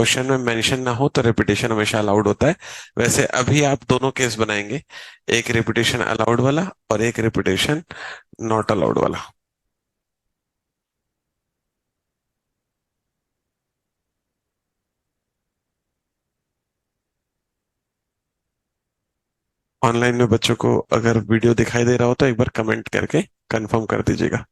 Question में mention ना हो तो रिपीटेशन हमेशा अलाउड होता है। वैसे अभी आप दोनों केस बनाएंगे, एक रिपीटेशन अलाउड वाला और एक रिपीटेशन नॉट अलाउड वाला। ऑनलाइन में बच्चों को अगर वीडियो दिखाई दे रहा हो तो एक बार कमेंट करके कंफर्म कर दीजिएगा।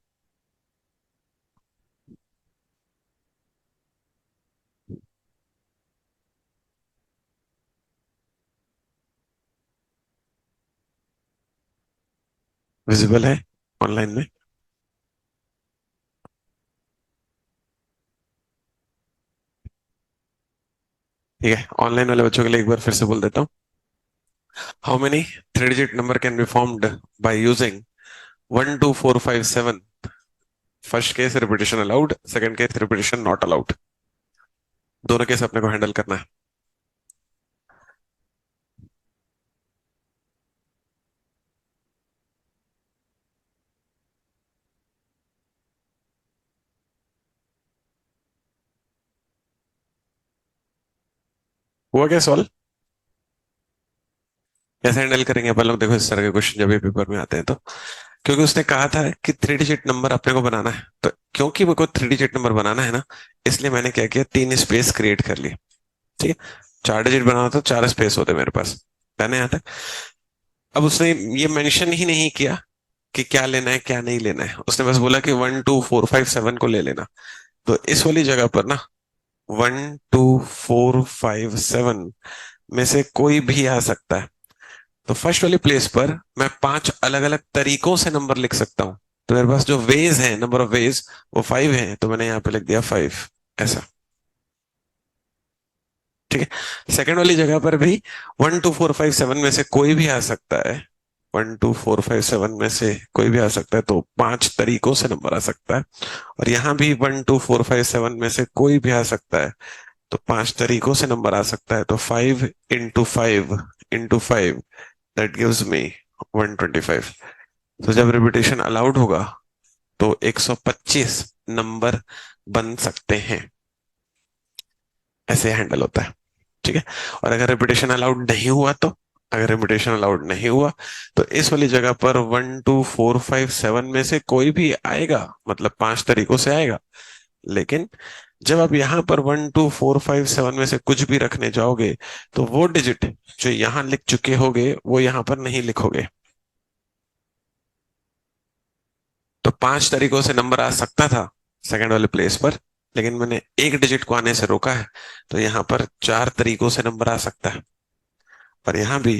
विजिबल है ऑनलाइन में? ठीक है, ऑनलाइन वाले बच्चों के लिए एक बार फिर से बोल देता हूँ। How many three digit number can be formed by using 1 2 4 5 7? First case repetition allowed, second case repetition not allowed. दोनों केस अपने को हैंडल करना है। हुआ क्या सॉल्व? कैसे हैंडल करेंगे अपन लोग? देखो, इस तरह के क्वेश्चन जब भी पेपर में आते हैं तो, क्योंकि उसने कहा था कि थ्री डिजिट नंबर अपने को बनाना है, तो क्योंकि मेरे को थ्री डिजिट नंबर बनाना है ना, इसलिए मैंने क्या किया, तीन स्पेस क्रिएट कर लिए। ठीक है, चार डिजिट बनाना तो चार स्पेस होते मेरे पास। पहले यहाँ तक। अब उसने ये मेंशन ही नहीं किया कि क्या लेना है क्या नहीं लेना है, उसने बस बोला कि 1 2 4 5 7 को ले लेना। तो इस वाली जगह पर ना, 1 2 4 5 7 में से कोई भी आ सकता है। तो फर्स्ट वाली प्लेस पर मैं पांच अलग अलग तरीकों से नंबर लिख सकता हूं। तो मेरे पास जो वेज है, नंबर ऑफ वेज, वो 5 है, तो मैंने यहाँ पे लिख दिया 5, ऐसा। ठीक है, सेकंड वाली जगह पर भी 1 2 4 5 7 में से कोई भी आ सकता है। 1 2 4 5 7 में से कोई भी आ सकता है, तो पांच तरीकों से नंबर आ सकता है। और यहाँ भी 1 2 4 5 7 में से कोई भी आ सकता है, तो पांच तरीकों से नंबर आ सकता है। तो 5 × 5 × 5, दैट गिव्स मी 125। तो जब रिपीटेशन अलाउड होगा तो 125 नंबर बन सकते हैं। ऐसे हैंडल होता है। ठीक है, और अगर रिपीटेशन अलाउड नहीं हुआ तो, अगर रिपीटेशन अलाउड नहीं हुआ तो इस वाली जगह पर 1 2 4 5 7 में से कोई भी आएगा, मतलब पांच तरीकों से आएगा। लेकिन जब आप यहां पर 1 2 4 5 7 में से कुछ भी रखने जाओगे, तो वो डिजिट जो यहां लिख चुके होगे वो यहां पर नहीं लिखोगे। तो पांच तरीकों से नंबर आ सकता था सेकंड वाले प्लेस पर, लेकिन मैंने एक डिजिट को आने से रोका है। तो यहाँ पर चार तरीकों से नंबर आ सकता है। और यहाँ भी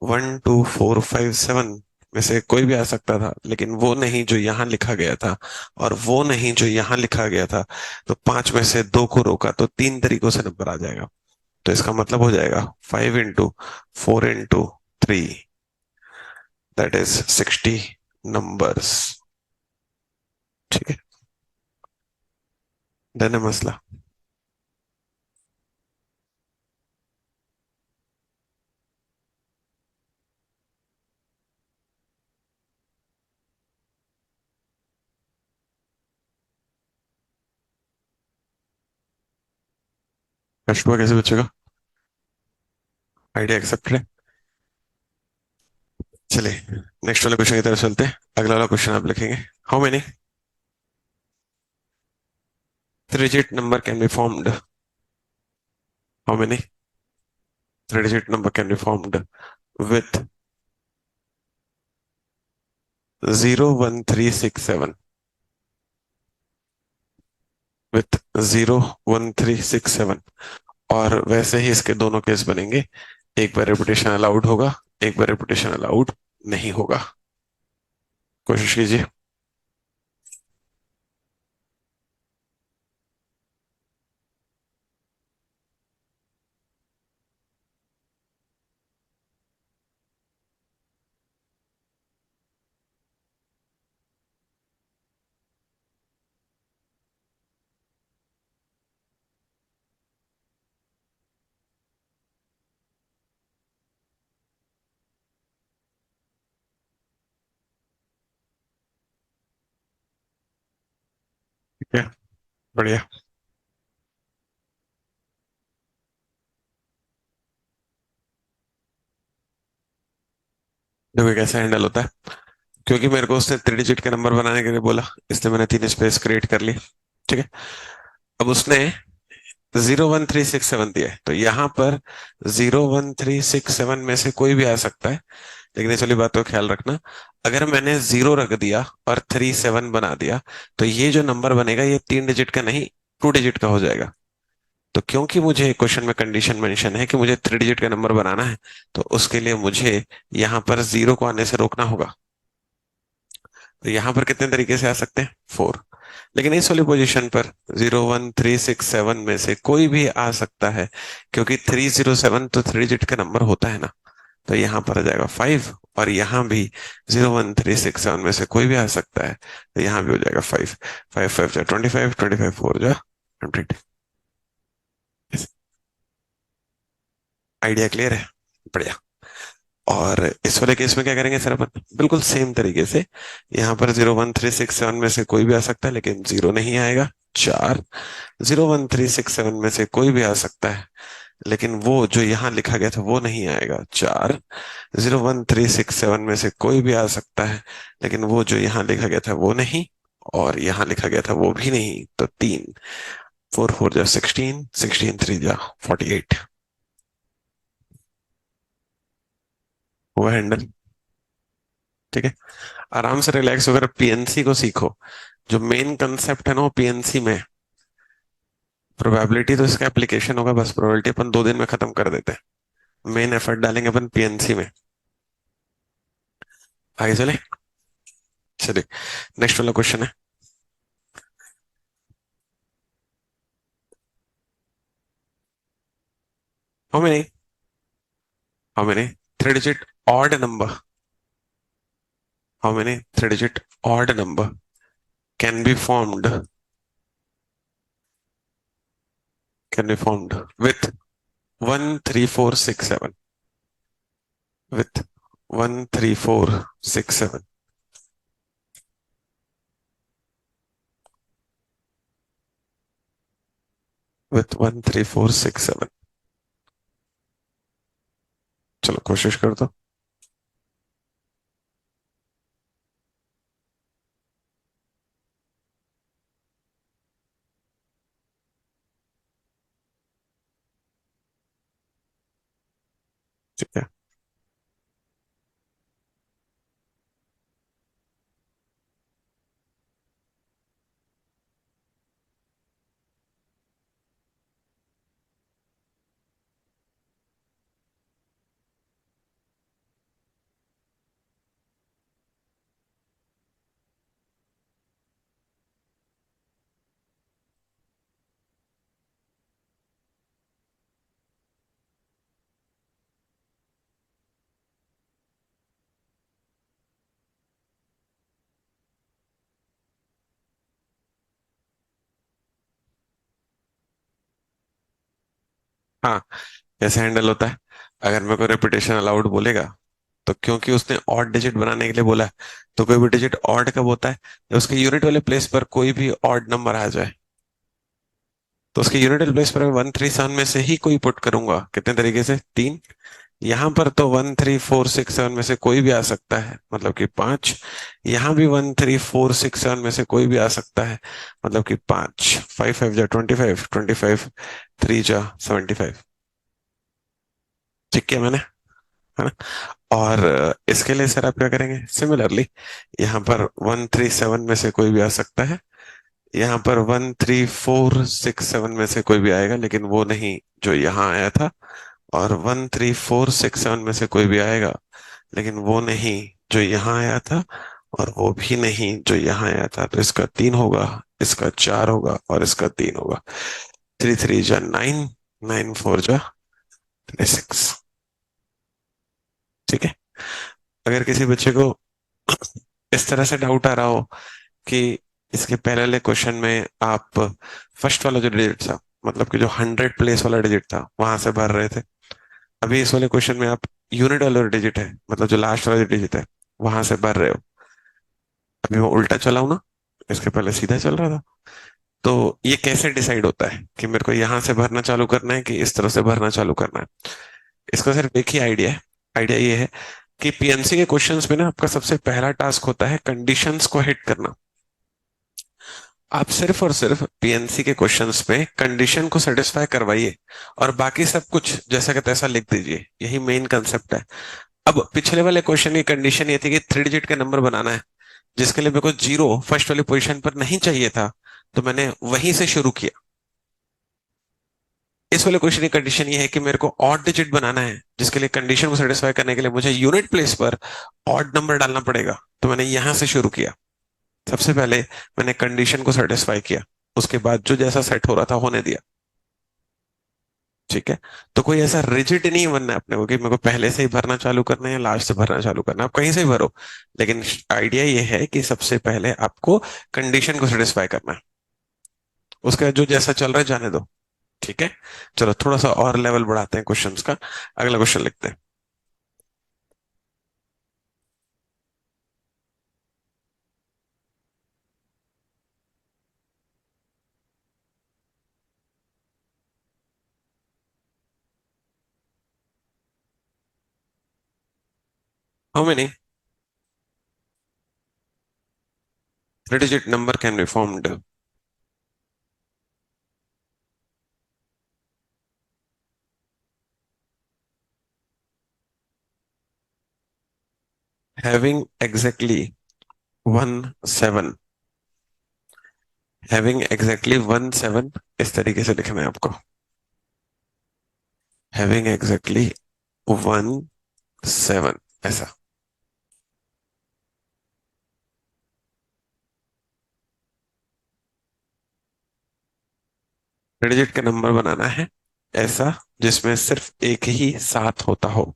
1 2 4 5 7 में से कोई भी आ सकता था, लेकिन वो नहीं जो यहाँ लिखा गया था, और वो नहीं जो यहाँ लिखा गया था। तो पांच में से दो को रोका तो तीन तरीकों से नंबर आ जाएगा। तो इसका मतलब हो जाएगा 5 × 4 × 3, दैट इज 60 नंबर्स। ठीक है, डन है मसला? कष्ट हुआ कैसे बचेगा? आइडिया एक्सेप्टेड है। चलिए, नेक्स्ट वाले क्वेश्चन की तरफ चलते हैं। अगला वाला क्वेश्चन आप लिखेंगे। How many three digit number can be formed? How many three digit number can be formed with 0 1 3 6 7? With 0 1 3 6 7। और वैसे ही इसके दोनों केस बनेंगे, एक बार रिपीटेशन अलाउड होगा, एक बार रिपीटेशन अलाउड नहीं होगा। कोशिश कीजिए। ठीक है, बढ़िया। देखो कैसे हैंडल होता है। क्योंकि मेरे को उसने 3 डिजिट के नंबर बनाने के लिए बोला, इसलिए मैंने 3 स्पेस क्रिएट कर ली। ठीक है। अब उसने 0 1 3 6 7 दिया है, तो यहाँ पर 0 1 3 6 7 में से कोई भी आ सकता है। लेकिन इस वाली बात को ख्याल रखना, अगर मैंने 0 रख दिया और 3 7 बना दिया, तो ये जो नंबर बनेगा ये 3 डिजिट का नहीं, 2 डिजिट का हो जाएगा। तो क्योंकि मुझे क्वेश्चन में कंडीशन मेंशन है कि मुझे 3 डिजिट का नंबर बनाना है, तो उसके लिए मुझे यहाँ पर 0 को आने से रोकना होगा। तो यहाँ पर कितने तरीके से आ सकते हैं? 4। लेकिन इस वाली पोजीशन पर 0 1 3 6 7 में से कोई भी आ सकता है, क्योंकि 3 0 7 तो 3 डिजिट का नंबर होता है ना। तो यहाँ पर आ जाएगा 5, और यहाँ भी 0 1 3 6 7 में से कोई भी आ सकता है, तो यहाँ भी हो जाएगा 5। 5 5 जा 25, 25 4 जा 100। आइडिया क्लियर है? बढ़िया। और इस वाले केस में क्या करेंगे सर अपन? बिल्कुल सेम तरीके से, यहाँ पर 0 1 3 6 7 में से कोई भी आ सकता है, लेकिन 0 नहीं आएगा। 4। 0 1 3 6 7 में से कोई भी आ सकता है, लेकिन वो जो यहाँ लिखा गया था वो नहीं आएगा। 4। 0 1 3 6 7 में से कोई भी आ सकता है, लेकिन वो जो यहाँ लिखा गया था वो नहीं, और यहाँ लिखा गया था वो भी नहीं, तो 3। 4 4 जा 16, 16 3 जा 48। हुआ हैंडल? ठीक है। आराम से रिलैक्स होकर पीएनसी को सीखो। जो मेन कंसेप्ट है ना वो पीएनसी में, प्रोबेबिलिटी तो इसका एप्लीकेशन होगा, बस प्रोबेबिलिटी अपन 2 दिन में खत्म कर देते हैं। मेन एफर्ट डालेंगे अपन पीएनसी में। आगे चले। चलिए, नेक्स्ट वाला क्वेश्चन है। How many how many 3 digit odd number how many 3 digit odd number can be formed with 1 3 4 6 7, with 1 3 4 6 7, with 1 3 4 6 7। चलो कोशिश कर दो। ठीक है। हाँ, कैसे हैंडल होता है? अगर मेरे को रेपिटेशन अलाउड बोलेगा, तो क्योंकि उसने ऑड डिजिट बनाने के लिए बोला है, तो कोई भी डिजिट ऑड कब होता है? जब उसके यूनिट वाले प्लेस पर कोई भी ऑड नंबर आ जाए। तो उसके यूनिट वाले प्लेस पर 1 3 7 में से ही कोई पुट करूंगा। कितने तरीके से? 3। यहाँ पर तो 1 3 4 6 7 में से कोई भी आ सकता है, मतलब कि 5। यहाँ भी 1 3 4 6 7 में से कोई भी आ सकता है, मतलब कि 5। 5 5 जा 25, 25 3 जा 75। ठीक किया मैंने, है ना? और इसके लिए सर आप क्या करेंगे? सिमिलरली, यहाँ पर 1 3 7 में से कोई भी आ सकता है, यहाँ पर 1 3 4 6 7 में से कोई भी आएगा, लेकिन वो नहीं जो यहाँ आया था। और 1 3 4 6 7 में से कोई भी आएगा, लेकिन वो नहीं जो यहाँ आया था, और वो भी नहीं जो यहाँ आया था। तो इसका 3 होगा, इसका 4 होगा, और इसका 3 होगा। 3 3 जा 9, 9 4 जा 26। ठीक है। अगर किसी बच्चे को इस तरह से डाउट आ रहा हो कि इसके पहले वाले क्वेश्चन में आप फर्स्ट वाला जो डिजिट था, मतलब कि जो 100 प्लेस वाला डिजिट था, वहां से भर रहे थे, अभी इस वाले क्वेश्चन में आप यूनिट वाला डिजिट है, मतलब जो लास्ट वाला डिजिट है, वहां से भर रहे हो। अभी मैं उल्टा चलाऊ ना, इसके पहले सीधा चल रहा था। तो ये कैसे डिसाइड होता है कि मेरे को यहां से भरना चालू करना है कि इस तरह से भरना चालू करना है? इसका सिर्फ एक ही आइडिया है। आइडिया ये है कि पीएनसी के क्वेश्चंस में ना आपका सबसे पहला टास्क होता है कंडीशंस को हिट करना। आप सिर्फ और सिर्फ पीएनसी के क्वेश्चंस में कंडीशन को सेटिस्फाई करवाइए, और बाकी सब कुछ जैसा कि तैसा लिख दीजिए। यही मेन कंसेप्ट है। अब पिछले वाले क्वेश्चन की कंडीशन ये थी कि 3 डिजिट का नंबर बनाना है, जिसके लिए मेरे को जीरो फर्स्ट वाली पोजीशन पर नहीं चाहिए था, तो मैंने वहीं से शुरू किया। इस वाले क्वेश्चन की कंडीशन ये है कि मेरे को ऑड डिजिट बनाना है, जिसके लिए कंडीशन को सेटिस्फाई करने के लिए मुझे यूनिट प्लेस पर ऑड नंबर डालना पड़ेगा, तो मैंने यहां से शुरू किया। सबसे पहले मैंने कंडीशन को सेटिस्फाई किया, उसके बाद जो जैसा सेट हो रहा था होने दिया। ठीक है। तो कोई ऐसा रिजिड नहीं बनना है अपने को कि मेरे को पहले से ही भरना चालू करना है या लास्ट से भरना चालू करना है। आप कहीं से ही भरो, लेकिन आइडिया ये है कि सबसे पहले आपको कंडीशन को सेटिस्फाई करना है, उसके बाद जो जैसा चल रहा है जाने दो। ठीक है। चलो थोड़ा सा और लेवल बढ़ाते हैं क्वेश्चंस का। अगला क्वेश्चन लिखते हैं। How many 3 digit number can be formed having exactly 1 7? Having exactly 1 7 इस तरीके से लिखना है आपको। हैविंग एग्जैक्टली 1 7 ऐसा। 3 डिजिट का नंबर बनाना है ऐसा जिसमें सिर्फ एक ही साथ होता हो।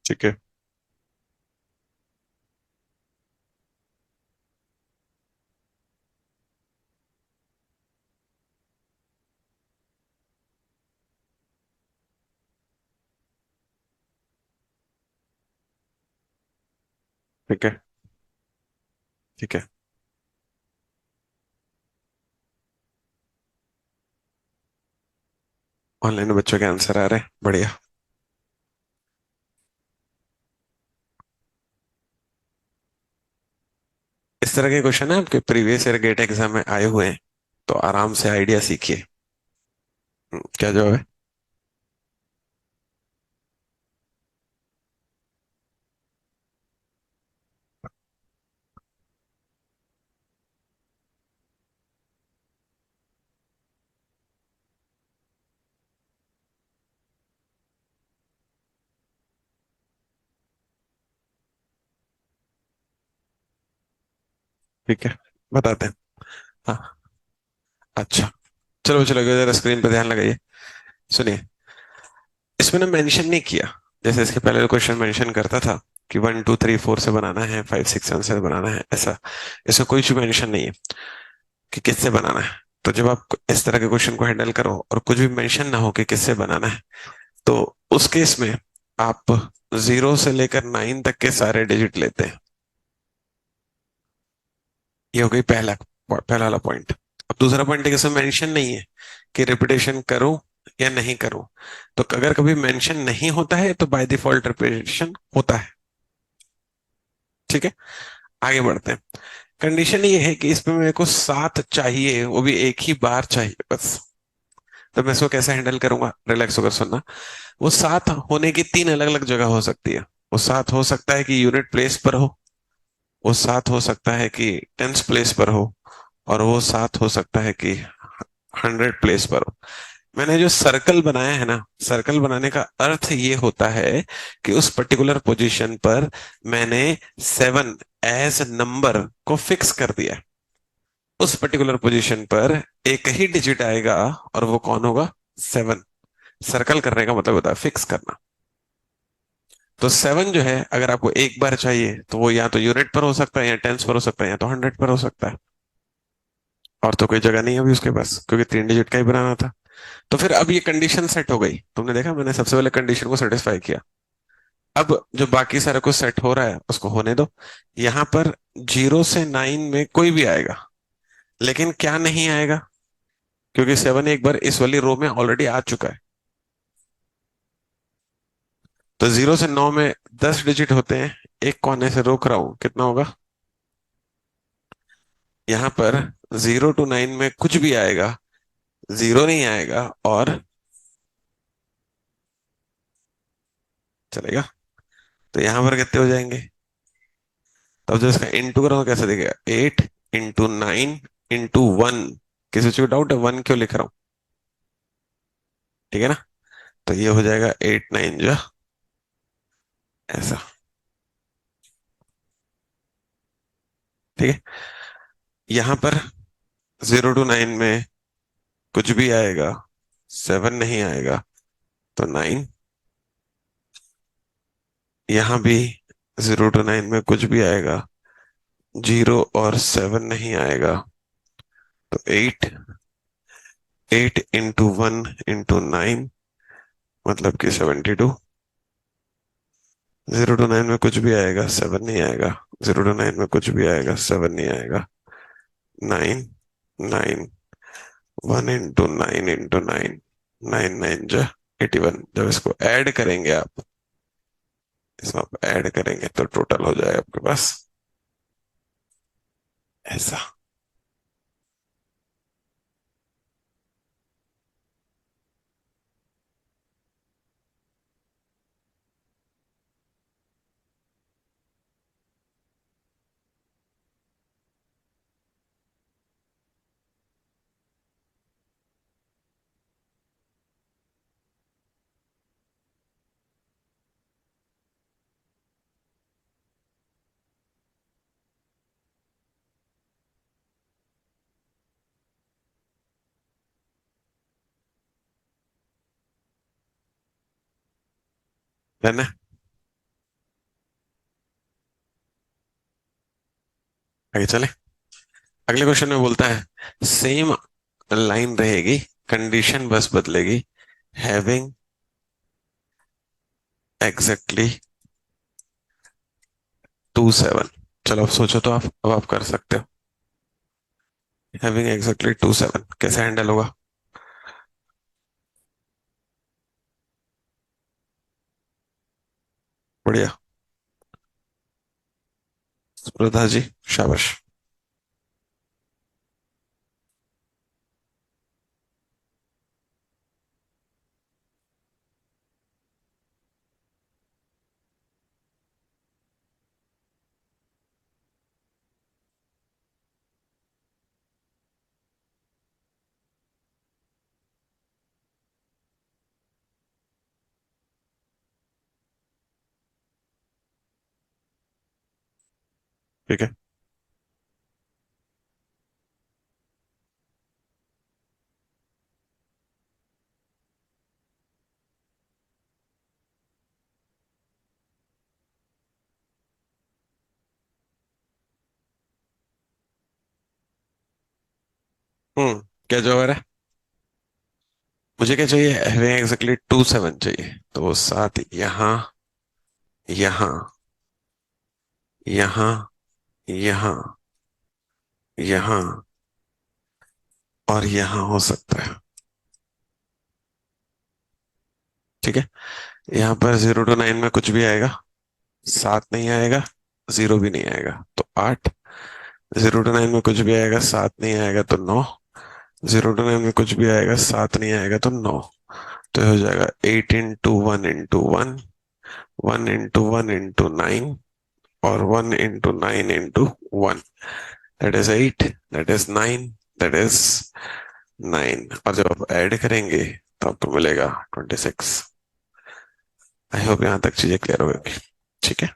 ठीक है। ठीक है। ठीक है। ऑनलाइन में बच्चों के आंसर आ रहे हैं, बढ़िया। इस तरह के क्वेश्चन है आपके प्रीवियस ईयर गेट एग्जाम में आए हुए हैं, तो आराम से आइडिया सीखिए। क्या जवाब है? ठीक है, बताते हैं। हाँ। अच्छा, चलो चलो जरा स्क्रीन पे ध्यान लगाइए। सुनिए, इसमें ना मेंशन नहीं किया, जैसे इसके पहले क्वेश्चन मेंशन करता था कि 1 2 3 4 से बनाना है, 5 6 7 से बनाना है ऐसा। इसका कोई भी मेंशन नहीं है कि किससे बनाना है। तो जब आप इस तरह के क्वेश्चन को हैंडल करो और कुछ भी मेंशन ना हो कि किससे बनाना है, तो उस केस में आप 0 से लेकर 9 तक के सारे डिजिट लेते हैं। ये हो गई पहला पहला वाला पॉइंट। अब दूसरा पॉइंट है कि इसमें मेंशन नहीं है कि रिपीटेशन करूं या नहीं करूं। तो अगर कभी मेंशन नहीं होता है तो बाय डिफॉल्ट रिपीटेशन होता है। ठीक है, आगे बढ़ते हैं। कंडीशन ये है कि इसमें मेरे को 7 चाहिए, वो भी एक ही बार चाहिए बस। तो मैं इसको कैसे हैंडल करूंगा, रिलैक्स होकर सुनना। वो 7 होने की 3 अलग अलग जगह हो सकती है। वो 7 हो सकता है कि यूनिट प्लेस पर हो, वो 7 हो सकता है कि टेंस प्लेस पर हो, और वो 7 हो सकता है कि 100 प्लेस पर हो। मैंने जो सर्कल बनाया है ना, सर्कल बनाने का अर्थ ये होता है कि उस पर्टिकुलर पोजीशन पर मैंने 7 एज नंबर को फिक्स कर दिया है। उस पर्टिकुलर पोजीशन पर एक ही डिजिट आएगा, और वो कौन होगा? 7। सर्कल करने का मतलब होता है फिक्स करना। तो 7 जो है, अगर आपको एक बार चाहिए तो वो या तो यूनिट पर हो सकता है, या टेंस पर हो सकता है, या तो 100 पर हो सकता है। और तो कोई जगह नहीं है अभी उसके पास, क्योंकि 3 डिजिट का ही बनाना था। तो फिर अब ये कंडीशन सेट हो गई, तुमने देखा मैंने सबसे पहले कंडीशन को सेटिस्फाई किया। अब जो बाकी सारा कुछ सेट हो रहा है उसको होने दो। यहां पर 0 से 9 में कोई भी आएगा, लेकिन क्या नहीं आएगा, क्योंकि 7 एक बार इस वाली रो में ऑलरेडी आ चुका है। तो 0 से 9 में 10 डिजिट होते हैं, एक कोने से रोक रहा हूं, कितना होगा? यहां पर 0 to 9 में कुछ भी आएगा, जीरो नहीं आएगा, और चलेगा। तो यहां पर कितने हो जाएंगे? तब जब इसका इंटू करो तो कैसे दिखेगा? 8 into 9 into 1। किसी चीज को डाउट है 1 क्यों लिख रहा हूँ? ठीक है ना? तो ये हो जाएगा 8 9 जो ऐसा। ठीक है। यहां पर 0 to 9 में कुछ भी आएगा, 7 नहीं आएगा, तो 9। यहां भी 0 to 9 में कुछ भी आएगा, 0 और 7 नहीं आएगा, तो 8। 8 into 1 into 9 मतलब कि 72। 0 to 9 में कुछ भी आएगा, 7 नहीं आएगा। 0 to 9 में कुछ भी आएगा, 7 नहीं आएगा। 9 9। 1 into 9 into 9। 9 9 जो 81। जब इसको ऐड करेंगे आप, इसमें आप ऐड करेंगे तो टोटल हो जाएगा आपके पास ऐसा। डन है। आगे चले। अगले क्वेश्चन में बोलता है सेम लाइन रहेगी, कंडीशन बस बदलेगी। Having exactly 2 7। चलो अब सोचो तो आप, अब आप कर सकते हो। हैविंग एग्जैक्टली 2 7 कैसे हैंडल होगा? बढ़िया। स्पर्धा जी, शाबाश। ठीक है। क्या जवाब है? मुझे क्या चाहिए? हैविंग एग्जैक्टली 2 7 चाहिए, तो वो 7 यहाँ, यहाँ, यहाँ, यहाँ, यहाँ और यहाँ हो सकता है। ठीक है। यहाँ पर 0 to 9 में कुछ भी आएगा, 7 नहीं आएगा, 0 भी नहीं आएगा, तो 8। 0 to 9 में कुछ भी आएगा, 7 नहीं आएगा, तो 9। 0 to 9 में कुछ भी आएगा, 7 नहीं आएगा, तो 9। तो ये हो जाएगा 8 into 1 into 1। 1 into 1 into 9 और 1 into 9 into 1। That is 8, that is 9, that is 9। और जब आप ऐड करेंगे तो आपको मिलेगा 26। आई होप यहाँ तक चीजें क्लियर हो गई। ठीक है।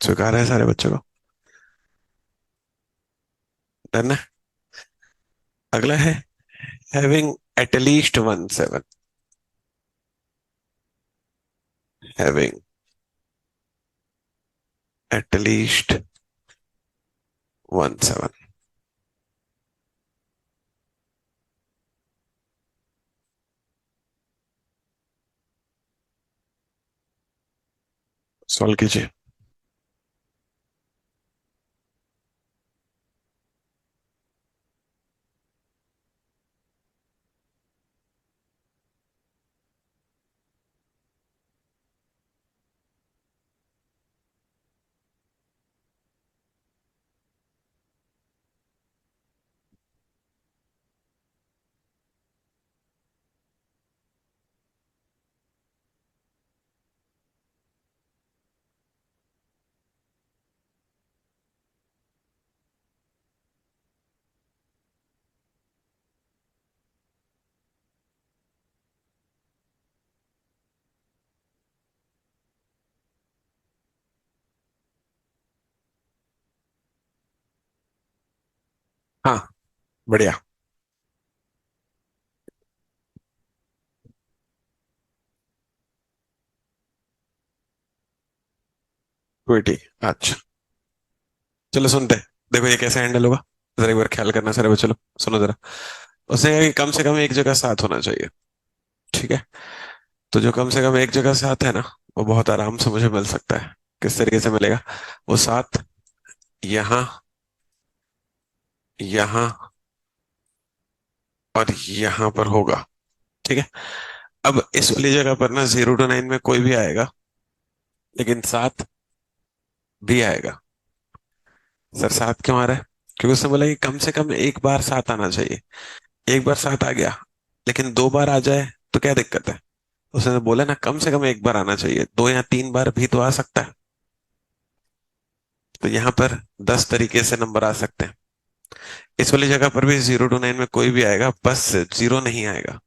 स्वीकार है सारे बच्चों को? डन है। अगला है having at least 1 7। Having at least 1 7। Solve कीजिए। हाँ, बढ़िया। 20। अच्छा, चलो सुनते हैं। देखो ये कैसे हैंडल होगा। जरा एक बार ख्याल करना सारे बच्चों लोग, सुनो जरा। उसने कहा कि कम से कम एक जगह सात होना चाहिए। ठीक है। तो जो कम से कम एक जगह सात है ना, वो बहुत आराम से मुझे मिल सकता है। किस तरीके से मिलेगा? वो सात यहाँ, यहाँ और यहाँ पर होगा। ठीक है। अब इस वाली जगह पर ना 0 to 9 में कोई भी आएगा, लेकिन सात भी आएगा। सर सात क्यों आ रहा है? क्योंकि उसने बोला कि कम से कम एक बार सात आना चाहिए। एक बार सात आ गया, लेकिन दो बार आ जाए तो क्या दिक्कत है? उसने बोला ना कम से कम एक बार आना चाहिए, दो या तीन बार भी तो आ सकता है। तो यहाँ पर 10 तरीके से नंबर आ सकते हैं। इस वाली जगह पर भी 0 to 9 में कोई भी आएगा, बस जीरो नहीं आएगा।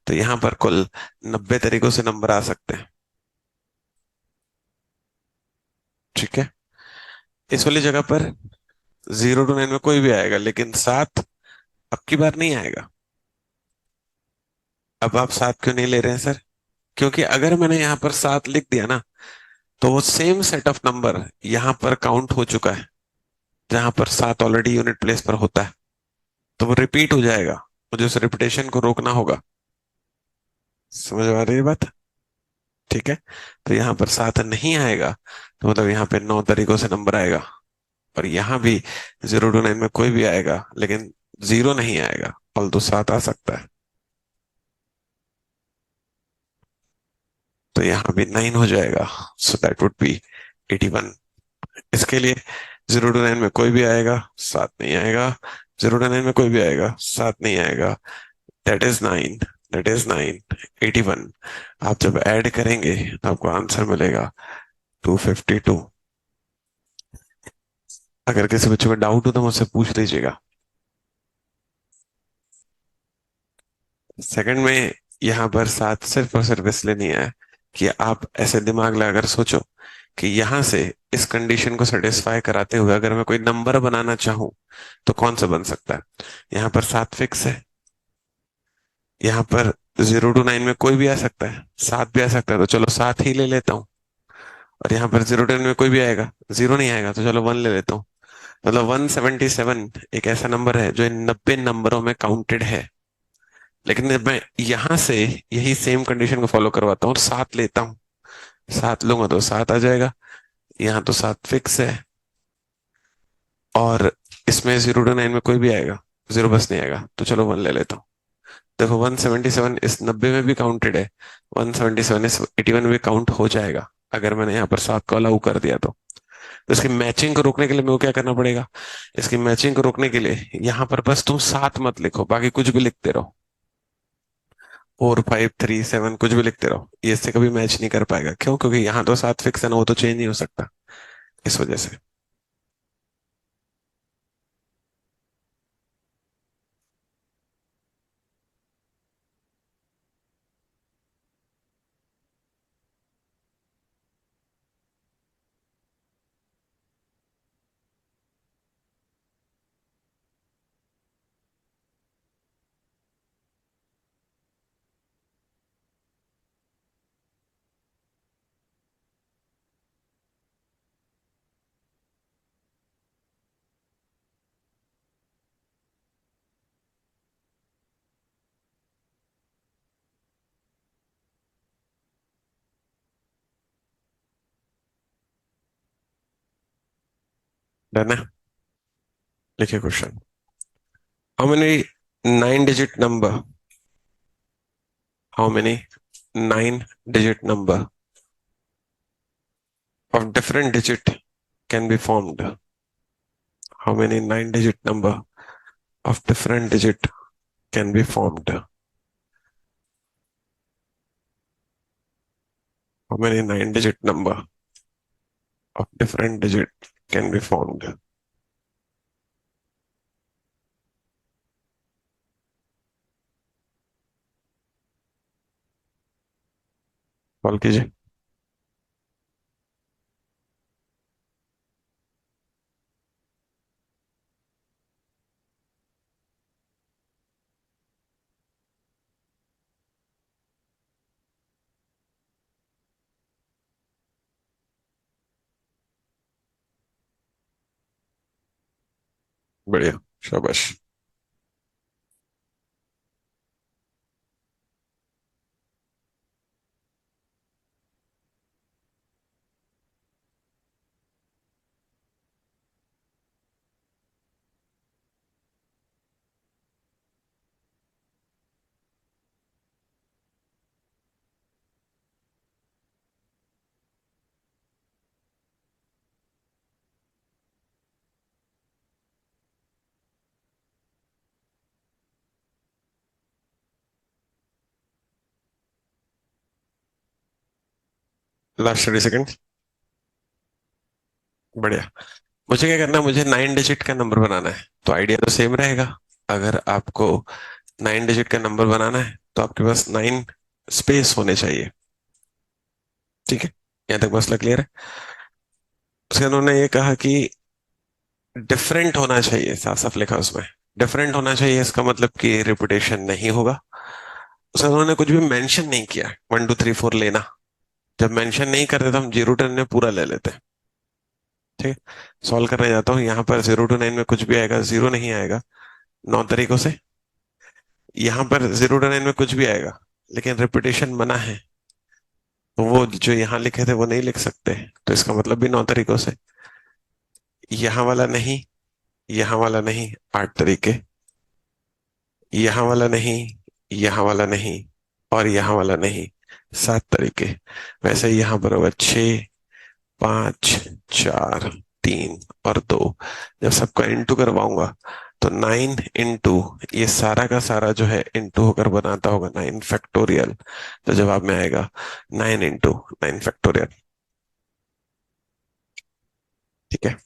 तो यहाँ पर कुल 90 तरीकों से नंबर आ सकते हैं। ठीक है। इस वाली जगह पर 0 to 9 में कोई भी आएगा, लेकिन सात अब की बार नहीं आएगा। अब आप सात क्यों नहीं ले रहे हैं सर? क्योंकि अगर मैंने यहाँ पर सात लिख दिया ना, तो वो सेम सेट ऑफ नंबर यहाँ पर काउंट हो चुका है, जहां पर सात ऑलरेडी यूनिट प्लेस पर होता है। तो वो रिपीट हो जाएगा। मुझे उस रिपीटेशन को रोकना होगा। समझ आ रही है बात? ठीक है। तो यहाँ पर सात नहीं आएगा, तो मतलब यहाँ पे 9 तरीकों से नंबर आएगा। और यहाँ भी 0 to 9 में कोई भी आएगा, लेकिन जीरो नहीं आएगा, ऑल्दो सात आ सकता है। तो यहाँ भी 9 हो जाएगा। So that would be 81। इसके लिए 0 to 9 में कोई भी आएगा, सात नहीं आएगा। 0 to 9 में कोई भी आएगा, सात नहीं आएगा। That is 9। That is 9। 81। आप जब ऐड करेंगे तो आपको आंसर मिलेगा 252। अगर किसी बच्चे को डाउट हो तो मुझसे पूछ लीजिएगा। सेकंड में यहाँ पर सात सिर्फ और सिर्फ इसलिए नहीं आया कि आप ऐसे दिमाग लगाकर सोचो कि यहाँ से इस कंडीशन को सेटिस्फाई कराते हुए अगर मैं कोई नंबर बनाना चाहूँ तो कौन सा बन सकता है? यहाँ पर सात फिक्स है। यहाँ पर 0 to 9 में कोई भी आ सकता है, सात भी आ सकता है, तो चलो सात ही ले लेता हूँ। और यहाँ पर 0 to 10 में कोई भी आएगा, जीरो नहीं आएगा, तो चलो वन ले लेता हूँ। मतलब 177 एक ऐसा नंबर है जो इन 90 नंबरों में काउंटेड है। लेकिन जब मैं यहां से यही सेम कंडीशन को फॉलो करवाता हूँ और सात लेता हूँ, सात लूंगा तो सात आ जाएगा। यहाँ तो सात फिक्स है। और इसमें 0 to 9 में कोई भी आएगा, जीरो बस नहीं आएगा, तो चलो वन ले लेता हूँ। देखो 177 इस 90 में भी काउंटेड है, 177 इस 81 में भी काउंट हो जाएगा, अगर मैंने यहाँ पर सात को अलाउ कर दिया तो। तो इसकी मैचिंग को रोकने के लिए मेरे को क्या करना पड़ेगा? इसकी मैचिंग को रोकने के लिए यहाँ पर बस तुम सात मत लिखो, बाकी कुछ भी लिखते रहो। 4 5 3 7 कुछ भी लिखते रहो, ये इससे कभी मैच नहीं कर पाएगा। क्यों? क्योंकि यहाँ तो सात फिक्स है ना, वो तो चेंज नहीं हो सकता। इस वजह से। डन है। लिखिए question. How many 9 digit number, how many 9 digit number of different digit can be formed? How many 9 digit number of different digit can be formed? How many 9 digit number of different digit can be formed? Solve कीजिए। बढ़िया, शाबाश। Last 30 second. बढ़िया। मुझे क्या करना है, मुझे 9 digit का नंबर बनाना है, तो आइडिया तो सेम रहेगा। अगर आपको 9 डिजिट का नंबर बनाना है तो आपके पास 9 स्पेस होने चाहिए। ठीक है, यहाँ तक मसला क्लियर है। उसके उन्होंने ये कहा कि डिफरेंट होना चाहिए, साफ साफ लिखा उसमें। डिफरेंट होना चाहिए, इसका मतलब कि रिपीटेशन नहीं होगा। उसमें उन्होंने कुछ भी मेंशन नहीं किया 1 2 3 4 लेना। जब मेंशन नहीं करते तो हम 0 to 9 में पूरा ले लेते हैं। ठीक है, सॉल्व करने जाता हूँ, यहाँ पर 0 to 9 में कुछ भी आएगा, जीरो नहीं आएगा 9 तरीकों से। यहाँ पर 0 to 9 में कुछ भी आएगा, लेकिन रिपीटेशन मना है, तो वो जो यहाँ लिखे थे वो नहीं लिख सकते, तो इसका मतलब भी 9 तरीकों से। यहाँ वाला नहीं, यहाँ वाला नहीं, 8 तरीके। यहाँ वाला नहीं, यहाँ वाला नहीं, और यहाँ वाला नहीं, 7 तरीके। वैसे ही यहाँ पर होगा 6 5 4 3 और 2। जब सबका इंटू करवाऊंगा तो 9 इंटू, ये सारा का सारा जो है इंटू होकर बनाता होगा 9 फैक्टोरियल। तो जवाब में आएगा 9 इंटू 9 फैक्टोरियल। ठीक है।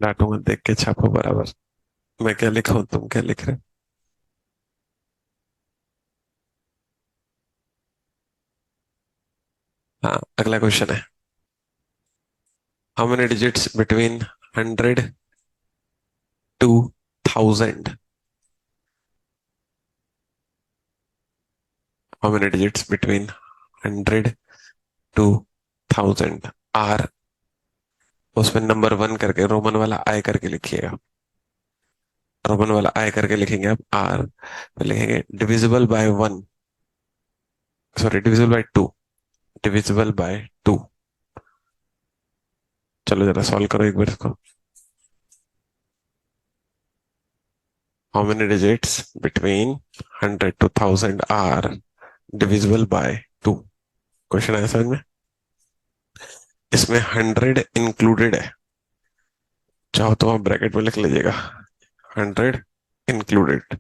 डांटूंगा, देख के छापो बराबर। मैं क्या लिखा हूं, तुम क्या लिख रहे हो? हाँ, अगला क्वेश्चन है। How many digits between 100 to 1000? How many digits between 100 to 1000 are, उसमें नंबर 1 करके रोमन वाला आई करके लिखिएगा। रोमन वाला आई करके लिखेंगे आप आर, फिर लिखेंगे divisible by 1, sorry divisible by 2, divisible by 2। चलो जरा सॉल्व करो एक बार इसको। How many digits between 100 to 1000 are divisible by 2? Question आया समझ में? इसमें 100 इंक्लूडेड है, चाहो तो आप ब्रैकेट में लिख लीजिएगा 100 इंक्लूडेड।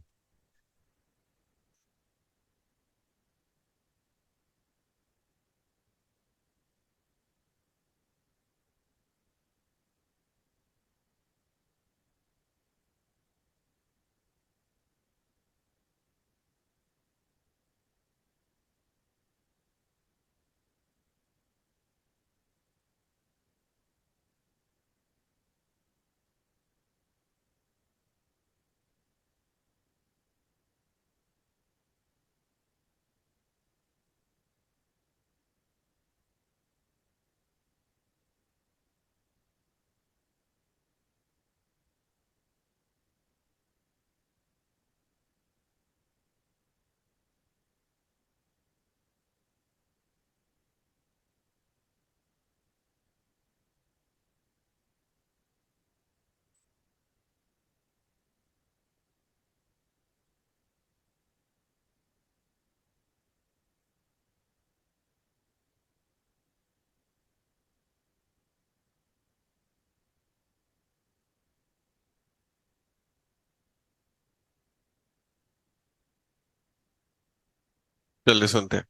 जल्दी सुनते हैं।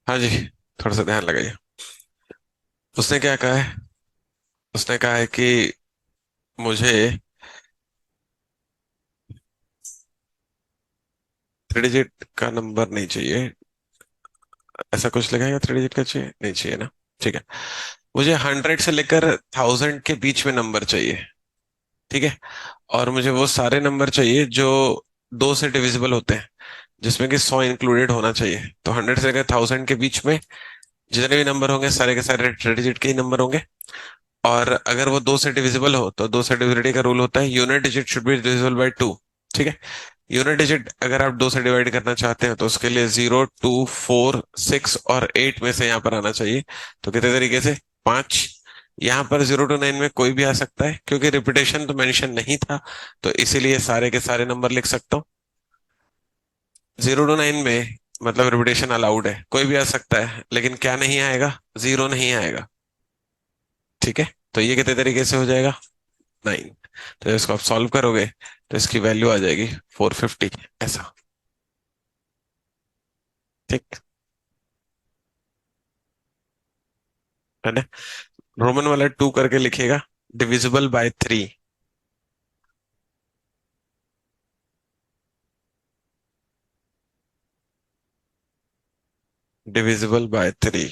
हाँ जी, थोड़ा सा ध्यान लगाइए। उसने क्या कहा है? उसने कहा है कि मुझे 3 डिजिट का नंबर नहीं चाहिए। ऐसा कुछ लिखा है, 3 डिजिट का चाहिए, नहीं चाहिए ना? ठीक है। मुझे 100 से लेकर 1000 के बीच में नंबर चाहिए। ठीक है। और मुझे वो सारे नंबर चाहिए जो 2 से डिविजिबल होते हैं, जिसमें कि 100 इंक्लूडेड होना चाहिए। तो 100 से लेकर 1000 के बीच में जितने भी नंबर होंगे सारे के सारे 3 डिजिट के ही नंबर होंगे। और अगर वो 2 से डिविजिबल हो तो 2 से डिविजिबिलिटी का रूल होता है, unit digit should be divisible by 2। ठीक है। यूनिट डिजिट अगर आप 2 से डिवाइड करना चाहते हैं तो उसके लिए 0, 2, 4, 6 और 8 में से यहाँ पर आना चाहिए। तो कितने तरीके से? 5। यहाँ पर 0 to 9 में कोई भी आ सकता है, क्योंकि रिपीटेशन तो मेंशन नहीं था, तो इसीलिए सारे के सारे नंबर लिख सकता हूँ। 0 to 9 में मतलब रिपीटेशन अलाउड है, कोई भी आ सकता है, लेकिन क्या नहीं आएगा? जीरो नहीं आएगा। ठीक है। तो ये कितने तरीके से हो जाएगा? 9। तो जब इसको आप सॉल्व करोगे तो इसकी वैल्यू आ जाएगी 450, ऐसा। ठीक है ना? रोमन वाला 2 करके लिखेगा, डिविजिबल बाय 3। Divisible by 3।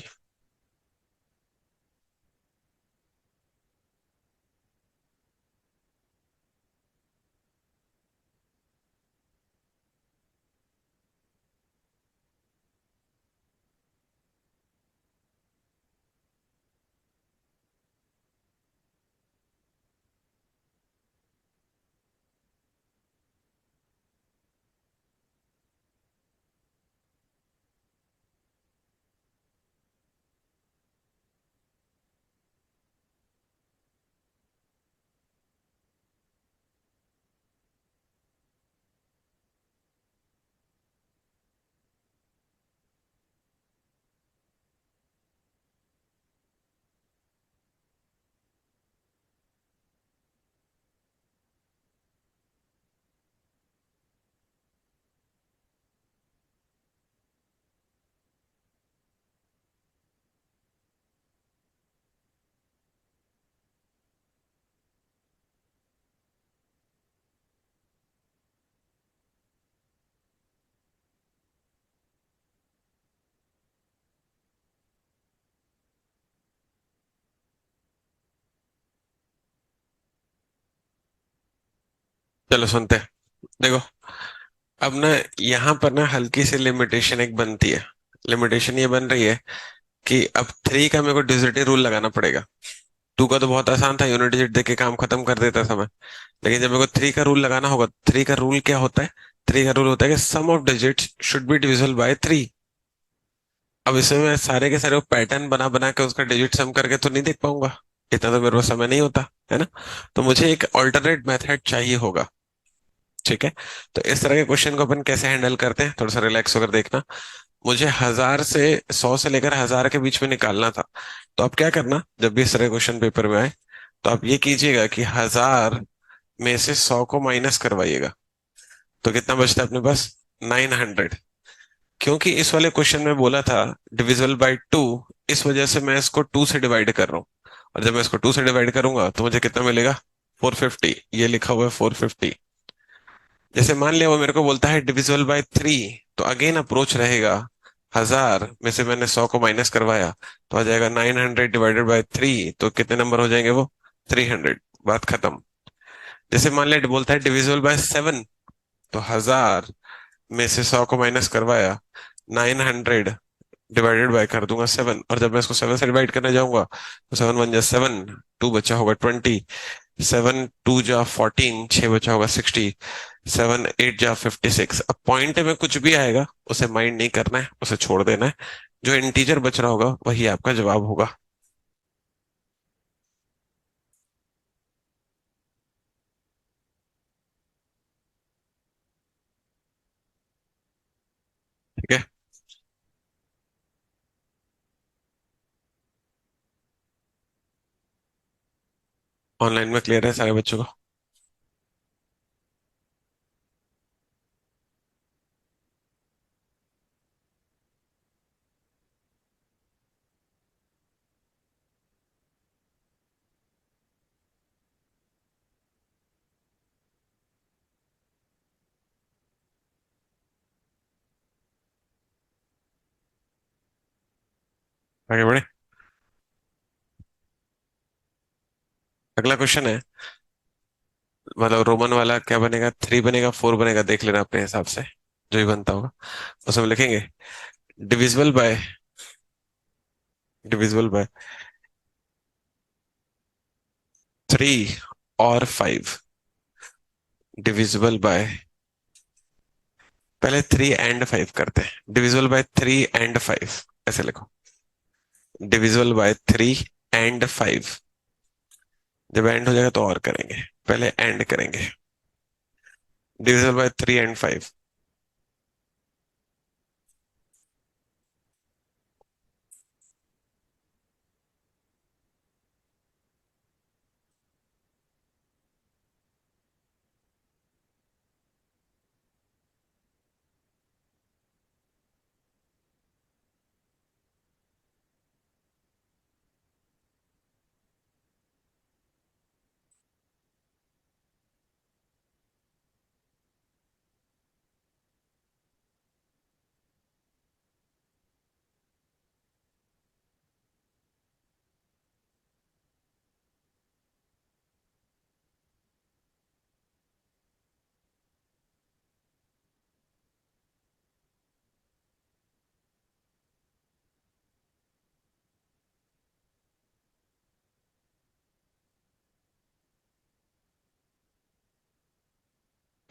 चलो सुनते हैं। देखो, अब ना यहाँ पर ना हल्की सी लिमिटेशन एक बनती है। लिमिटेशन ये बन रही है कि अब 3 का मेरे को डिजिटल रूल लगाना पड़ेगा। 2 का तो बहुत आसान था, यूनिट डिजिट देके काम खत्म कर देता था मैं। लेकिन जब मेरे को 3 का रूल लगाना होगा, 3 का रूल क्या होता है? 3 का रूल होता है कि sum of digits should be divisible by 3। अब इसमें मैं सारे के सारे वो पैटर्न बना बना के उसका डिजिट सम करके तो नहीं देख पाऊंगा, इतना तो मेरे पास समय नहीं होता है ना। तो मुझे एक ऑल्टरनेट मेथड चाहिए होगा। ठीक है। तो इस तरह के क्वेश्चन को अपन कैसे हैंडल करते हैं, थोड़ा सा रिलैक्स होकर देखना। मुझे 1000 से 100 से लेकर 1000 के बीच में निकालना था। तो आप क्या करना, जब भी इस तरह के क्वेश्चन पेपर में आए तो आप ये कीजिएगा कि 1000 में से 100 को माइनस करवाइएगा। तो कितना बचता है अपने पास? 900। क्योंकि इस वाले क्वेश्चन में बोला था डिविजिबल बाय 2, इस वजह से मैं इसको 2 से डिवाइड कर रहा हूँ। और जब मैं इसको 2 से डिवाइड करूंगा तो मुझे कितना मिलेगा? 450। ये लिखा हुआ है 450। जैसे मान लिया वो मेरे को बोलता है डिविजिबल बाय 3, तो अगेन अप्रोच रहेगा। 1000 में से मैंने 100 को माइनस करवाया, तो आ जाएगा 900 डिवाइडेड बाय 3। तो कितने नंबर हो जाएंगे वो? 300। बात खत्म। जैसे मान लिया बोलता है डिविजिबल बाय 7, तो 1000 में से 100 को माइनस करवाया, 900 डिवाइडेड बाय कर दूंगा 7। और जब मैं इसको 7 से डिवाइड करने जाऊंगा तो 7 1 जा 7, 2 बचा होगा 20, 7 2 जा 14, 6 बचा होगा 60, 7 8 जा 56। अब पॉइंट में कुछ भी आएगा उसे माइंड नहीं करना है, उसे छोड़ देना है। जो इंटीजर बच रहा होगा वही आपका जवाब होगा। ठीक है। ऑनलाइन में क्लियर है सारे बच्चों को? आगे बढ़े। अगला क्वेश्चन है, मतलब रोमन वाला क्या बनेगा, 3 बनेगा 4 बनेगा, देख लेना अपने हिसाब से, जो भी बनता होगा उसमें लिखेंगे। डिविजिबल बाय, डिविजिबल बाय 3 और 5, डिविजिबल बाय, पहले 3 and 5 करते हैं, डिविजिबल बाय 3 and 5, ऐसे लिखो, डिविजिबल बाय 3 and 5। जब एंड हो जाएगा तो और करेंगे, पहले एंड करेंगे, डिविजिबल बाय 3 and 5।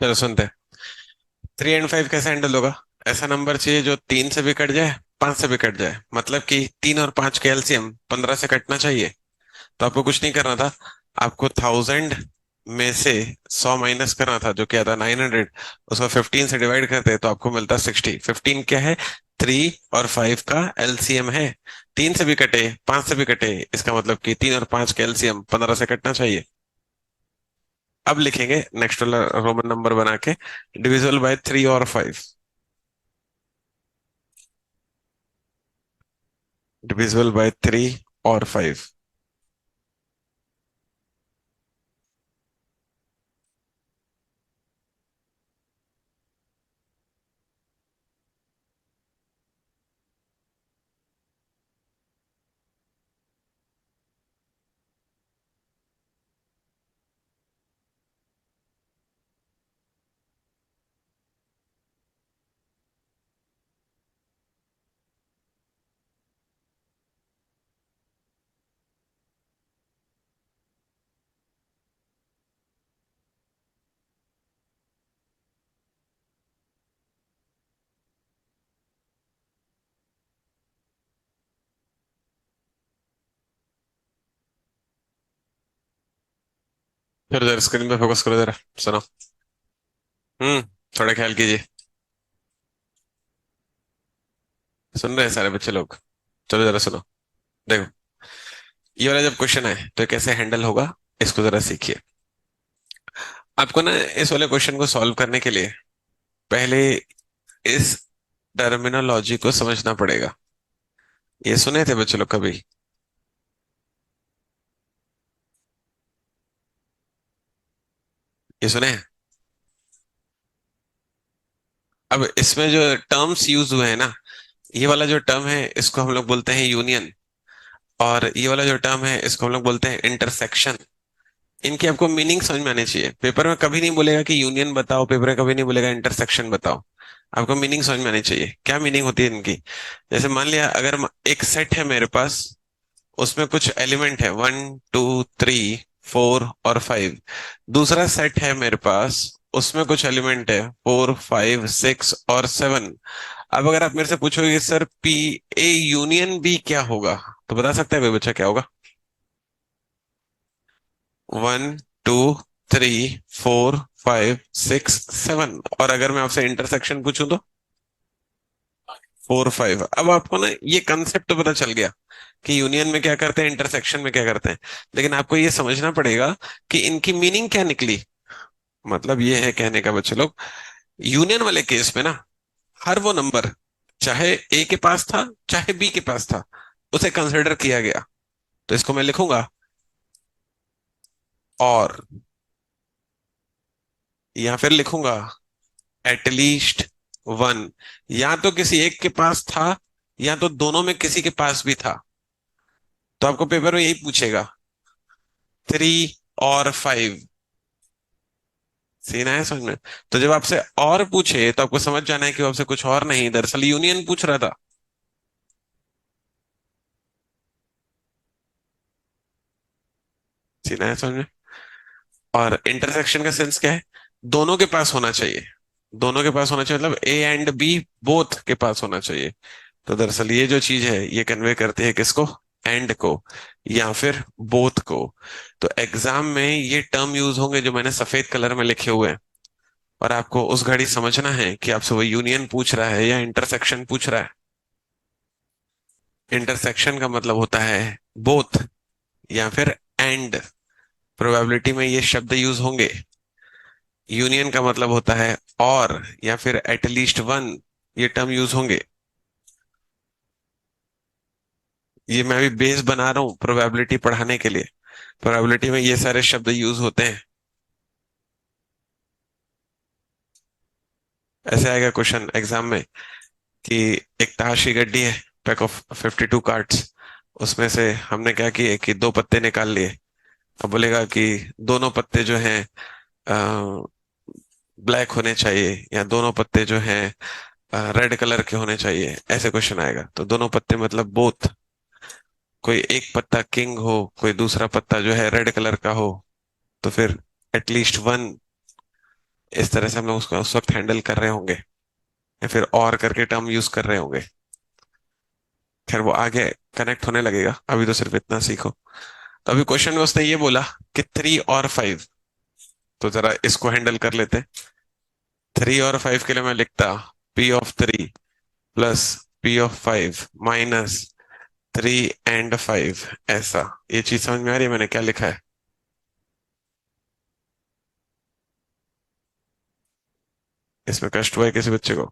चलो सुनते हैं, 3 and 5 कैसे हैंडल होगा। ऐसा नंबर चाहिए जो 3 से भी कट जाए, 5 से भी कट जाए, मतलब कि 3 और 5 के एलसीएम 15 से कटना चाहिए। तो आपको कुछ नहीं करना था, आपको 1000 में से 100 माइनस करना था, जो क्या था 900, उसको 15 से डिवाइड करते तो आपको मिलता 60। 15 क्या है, 3 और 5 का एलसीएम है। 3 से भी कटे 5 से भी कटे, इसका मतलब कि 3 और 5 के एलसीएम 15 से कटना चाहिए। अब लिखेंगे नेक्स्ट वाला रोमन नंबर बना के, डिविजिबल बाय 3 और 5, डिविजिबल बाय 3 और 5। फिर जरा स्क्रीन पे फोकस करो, जरा सुनो। हम्म, थोड़ा ख्याल कीजिए। सुन रहे हैं सारे बच्चे लोग, चलो जरा सुनो। देखो, ये वाला जब क्वेश्चन है तो कैसे हैंडल होगा, इसको जरा सीखिए। आपको ना इस वाले क्वेश्चन को सॉल्व करने के लिए पहले इस टर्मिनोलॉजी को समझना पड़ेगा। ये सुने थे बच्चे लोग कभी? ये सुने हैं? अब इसमें जो टर्म्स यूज हुए हैं ना, ये वाला जो टर्म है इसको हम लोग बोलते हैं यूनियन, और ये वाला जो टर्म है इसको हम लोग बोलते हैं इंटरसेक्शन। इनकी आपको मीनिंग समझ में आनी चाहिए। पेपर में कभी नहीं बोलेगा कि यूनियन बताओ, पेपर में कभी नहीं बोलेगा इंटरसेक्शन बताओ। आपको मीनिंग समझ में आनी चाहिए, क्या मीनिंग होती है इनकी। जैसे मान लिया अगर एक सेट है मेरे पास, उसमें कुछ एलिमेंट है 1 2 3 4 और 5। दूसरा सेट है मेरे पास, उसमें कुछ एलिमेंट है 4 5 6 और 7। अब अगर आप मेरे से पूछोगे कि sir P A union B क्या होगा, तो बता सकते हैं कोई बच्चा क्या होगा? 1 2 3 4 5 6 7। और अगर मैं आपसे इंटरसेक्शन पूछूं तो 4 5। अब आपको ना ये कंसेप्ट तो पता चल गया कि यूनियन में क्या करते हैं, इंटरसेक्शन में क्या करते हैं। लेकिन आपको ये समझना पड़ेगा कि इनकी मीनिंग क्या निकली। मतलब ये है कहने का बच्चे लोग, यूनियन वाले केस में ना, हर वो नंबर चाहे ए के पास था चाहे बी के पास था, उसे कंसिडर किया गया। तो इसको मैं लिखूंगा और, या फिर लिखूंगा एटलीस्ट वन। या तो किसी एक के पास था, या तो दोनों में किसी के पास भी था। तो आपको पेपर में यही पूछेगा, 3 और 5। सीन है समझ में? तो जब आपसे और पूछे तो आपको समझ जाना है कि वो आपसे कुछ और नहीं, दरअसल यूनियन पूछ रहा था। सीन है समझ में? और इंटरसेक्शन का सेंस क्या है? दोनों के पास होना चाहिए। दोनों के पास होना चाहिए मतलब ए एंड बी बोथ के पास होना चाहिए। तो दरअसल ये जो चीज है ये कन्वे करती है किसको? एंड को, या फिर बोथ को। तो एग्जाम में ये टर्म यूज होंगे जो मैंने सफेद कलर में लिखे हुए हैं। और आपको उस घड़ी समझना है कि आपसे वो यूनियन पूछ रहा है या इंटरसेक्शन पूछ रहा है। इंटरसेक्शन का मतलब होता है बोथ या फिर एंड। प्रोबेबिलिटी में ये शब्द यूज होंगे। यूनियन का मतलब होता है और या फिर एटलीस्ट वन। ये टर्म यूज होंगे। ये मैं अभी बेस बना रहा हूँ प्रोबेबिलिटी पढ़ाने के लिए। प्रोबेबिलिटी में ये सारे शब्द यूज होते हैं। ऐसे आएगा क्वेश्चन एग्जाम में कि एक ताश की गड्डी है, पैक ऑफ 52 कार्ड्स। उसमें से हमने क्या किए कि दो पत्ते निकाल लिए। अब बोलेगा कि दोनों पत्ते जो हैं ब्लैक होने चाहिए या दोनों पत्ते जो हैं रेड कलर के होने चाहिए। ऐसे क्वेश्चन आएगा तो दोनों पत्ते मतलब बोथ। कोई एक पत्ता किंग हो, कोई दूसरा पत्ता जो है रेड कलर का हो, तो फिर एटलीस्ट वन। इस तरह से हम लोग उसको उस वक्त हैंडल कर रहे होंगे या फिर और करके टर्म यूज कर रहे होंगे। खैर वो आगे कनेक्ट होने लगेगा, अभी तो सिर्फ इतना सीखो। तो अभी क्वेश्चन में उसने ये बोला कि 3 और 5। तो जरा इसको हैंडल कर लेते हैं। 3 और 5 के लिए मैं लिखता P(3) plus P(5) minus 3 and 5। ऐसा, ये चीज समझ में आ रही है मैंने क्या लिखा है? इसमें कष्ट हुआ है किसी बच्चे को?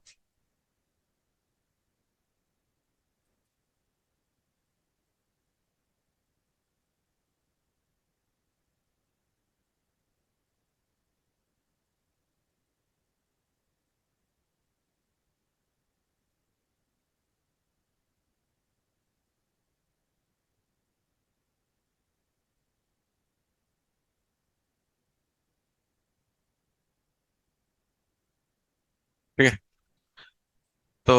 ठीक है। तो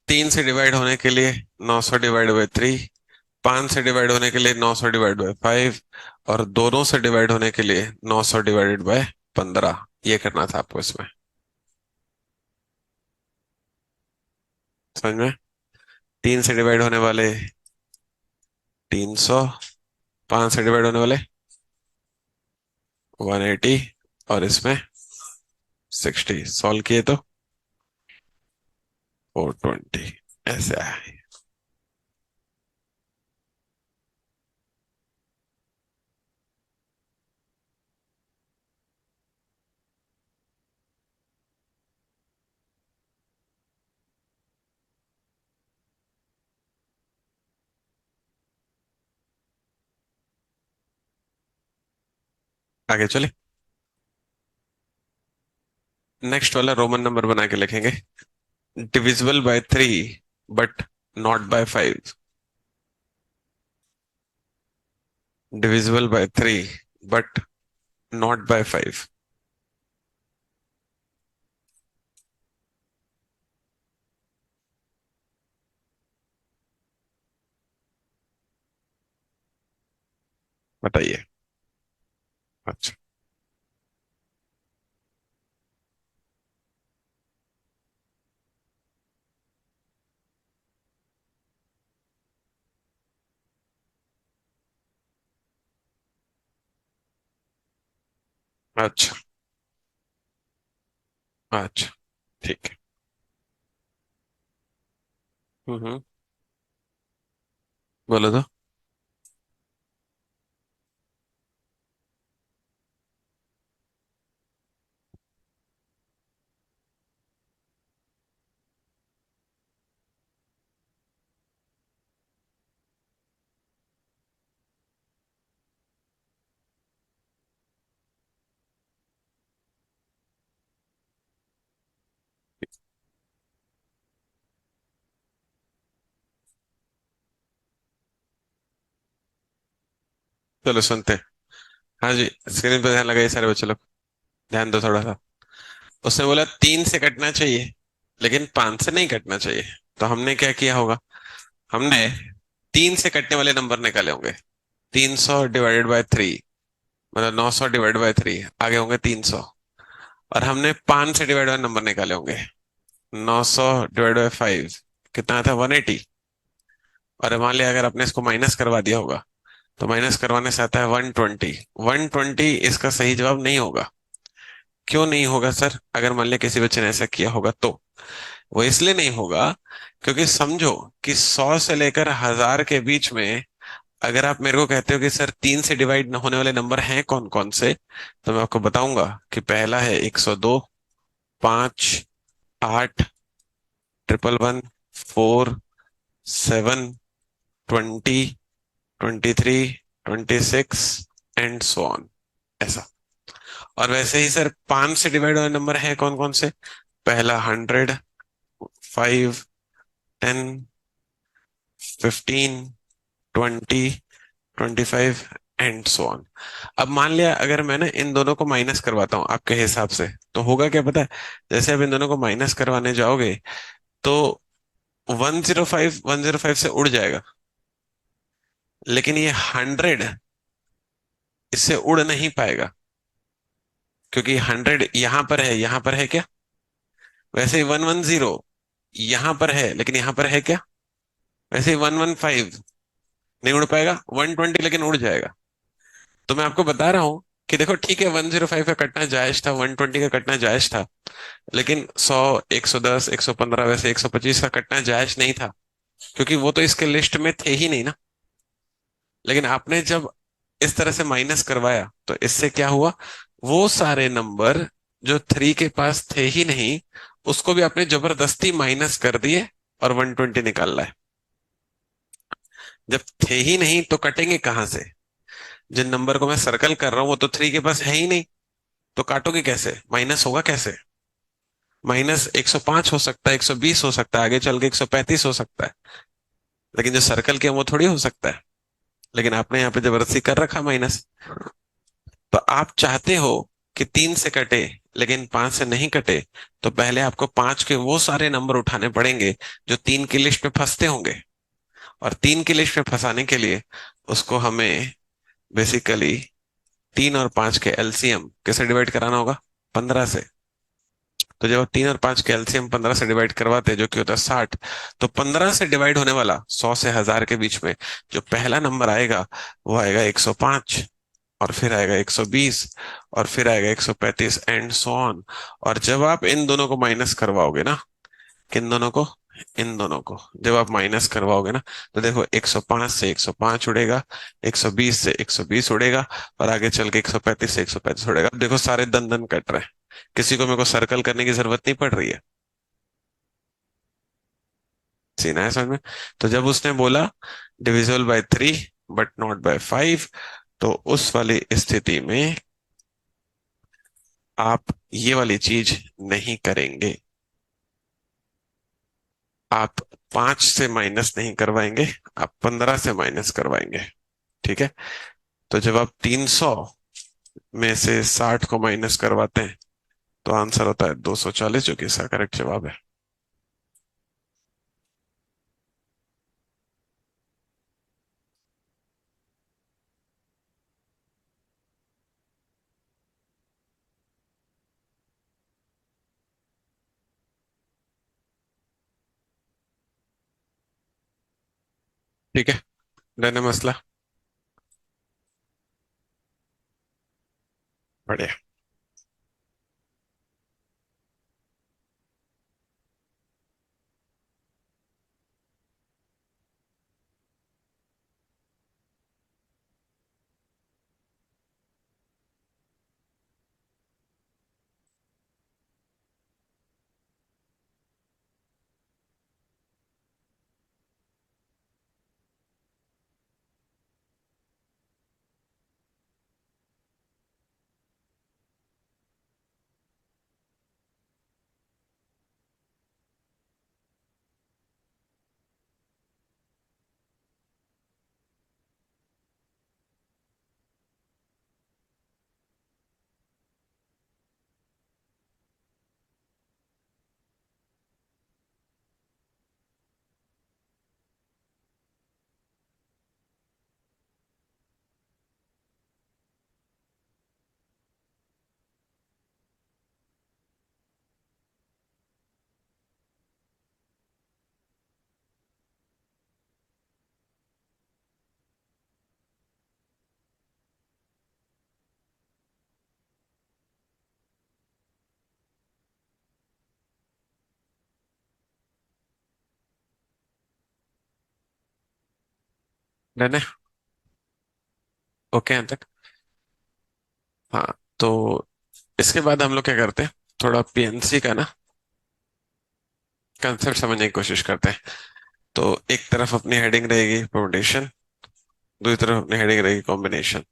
3 से डिवाइड होने के लिए 900/3। 5 से डिवाइड होने के लिए 900/5। और दोनों से डिवाइड होने के लिए 900/15। ये करना था आपको इसमें। समझ में? 3 से डिवाइड होने वाले 300, 5 से डिवाइड होने वाले 180, और इसमें 60 सॉल्व किए तो 420। ऐसे आए। आगे चले। नेक्स्ट वाला रोमन नंबर बना के लिखेंगे। Divisible by 3 but not by 5। Divisible by 3 but not by 5। बताइए। अच्छा। अच्छा। अच्छा। ठीक है। हम्म। बोलो तो। चलो सुनते हैं। हाँ जी, स्क्रीन पे ध्यान लगाइए सारे बच्चे लोग। ध्यान दो थोड़ा सा। उसने बोला 3 से कटना चाहिए, लेकिन 5 से नहीं कटना चाहिए। तो हमने क्या किया होगा? हमने 3 से कटने वाले नंबर निकाले होंगे। 300 डिवाइडेड बाय 3, मतलब 900 डिवाइड बाय 3, आगे होंगे 300। और हमने 5 से डिवाइड वाले नंबर निकाले होंगे। 900 डिवाइड बाय 5 कितना था? 180। और मान लिया अगर आपने इसको माइनस करवा दिया होगा, तो माइनस करवाने से आता है 120। 120 इसका सही जवाब नहीं होगा। क्यों नहीं होगा सर? अगर मान लिया किसी बच्चे ने ऐसा किया होगा तो वो इसलिए नहीं होगा, क्योंकि समझो कि 100 से लेकर 1000 के बीच में अगर आप मेरे को कहते हो कि सर 3 से डिवाइड होने वाले नंबर हैं कौन कौन से, तो मैं आपको बताऊंगा कि पहला है 102, 5, 8, 111, 4, 7, 20, 23, 26 एंड सो ऑन, ऐसा। और वैसे ही सर 5 से डिवाइड वाले नंबर है कौन कौन से? पहला 100, 5, 10, 15, 20, 25 एंड सो ऑन। अब मान लिया अगर मैं ना इन दोनों को माइनस करवाता हूं आपके हिसाब से, तो होगा क्या पता है? जैसे अब इन दोनों को माइनस करवाने जाओगे तो 105 से उड़ जाएगा, लेकिन ये 100 इससे उड़ नहीं पाएगा, क्योंकि 100 यहां पर है, यहां पर है क्या? वैसे ही 110 यहां पर है, लेकिन यहां पर है क्या? वैसे ही 115 नहीं उड़ पाएगा। 120 लेकिन उड़ जाएगा। तो मैं आपको बता रहा हूं कि देखो ठीक है, 105 का कटना जायज था, 120 का कटना जायज था, लेकिन 100, 110, 115, वैसे 125 का कटना जायज नहीं था, क्योंकि वो तो इसके लिस्ट में थे ही नहीं ना। लेकिन आपने जब इस तरह से माइनस करवाया तो इससे क्या हुआ? वो सारे नंबर जो 3 के पास थे ही नहीं, उसको भी आपने जबरदस्ती माइनस कर दिए और 120 निकाल रहा है। जब थे ही नहीं तो कटेंगे कहां से? जिन नंबर को मैं सर्कल कर रहा हूं वो तो 3 के पास है ही नहीं, तो काटोगे कैसे? माइनस होगा कैसे? माइनस 105 हो सकता है, 120 हो सकता है, आगे चल के 135 हो सकता है, लेकिन जो सर्कल के वो थोड़ी हो सकता है। लेकिन आपने यहाँ पे जबरदस्ती कर रखा माइनस। तो आप चाहते हो कि 3 से कटे, लेकिन 5 से नहीं कटे, तो पहले आपको 5 के वो सारे नंबर उठाने पड़ेंगे जो 3 की लिस्ट में फंसते होंगे। और 3 की लिस्ट में फंसाने के लिए उसको हमें बेसिकली 3 और 5 के एलसीएम कैसे डिवाइड कराना होगा? 15 से। तो जब आप 3 और 5 के एलसीएम 15 से डिवाइड करवाते हैं, जो कि होता है 60, तो 15 से डिवाइड होने वाला 100 से 1000 के बीच में जो पहला नंबर आएगा वो आएगा 105, और फिर आएगा 120, और फिर आएगा 135 एंड सो ऑन। और जब आप इन दोनों को माइनस करवाओगे ना, किन दोनों को? इन दोनों को जब आप माइनस करवाओगे ना, तो देखो 105 से 105 उड़ेगा, 120 से 120 उड़ेगा, और आगे चल के 135 से 135 उड़ेगा। अब देखो सारे दन दन कट रहे हैं, किसी को मेरे को सर्कल करने की जरूरत नहीं पड़ रही है। सीना है समझ में? तो जब उसने बोला divisible by 3 but not by 5, तो उस वाली स्थिति में आप ये वाली चीज नहीं करेंगे। आप 5 से माइनस नहीं करवाएंगे, आप 15 से माइनस करवाएंगे। ठीक है? तो जब आप 300 में से 60 को माइनस करवाते हैं, तो आंसर होता है 240, जो कि इसका करेक्ट जवाब है। ठीक है, डन है मसला। बढ़िया। डन है। ओके यहाँ तक। हाँ, तो इसके बाद हम लोग क्या करते हैं, थोड़ा पीएनसी का ना कंसेप्ट समझने की कोशिश करते हैं। तो एक तरफ अपनी हेडिंग रहेगी परमुटेशन, दूसरी तरफ अपनी हेडिंग रहेगी कॉम्बिनेशन।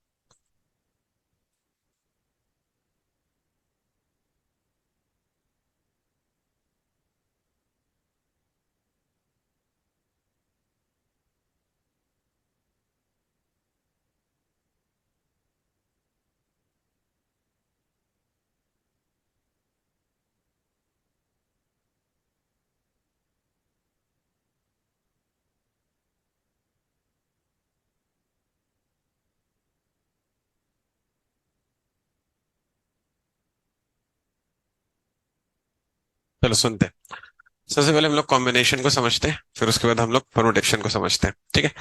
चलो सुनते हैं। सबसे पहले हम लोग कॉम्बिनेशन को समझते हैं, फिर उसके बाद हम लोग परमुटेशन को समझते हैं, ठीक है।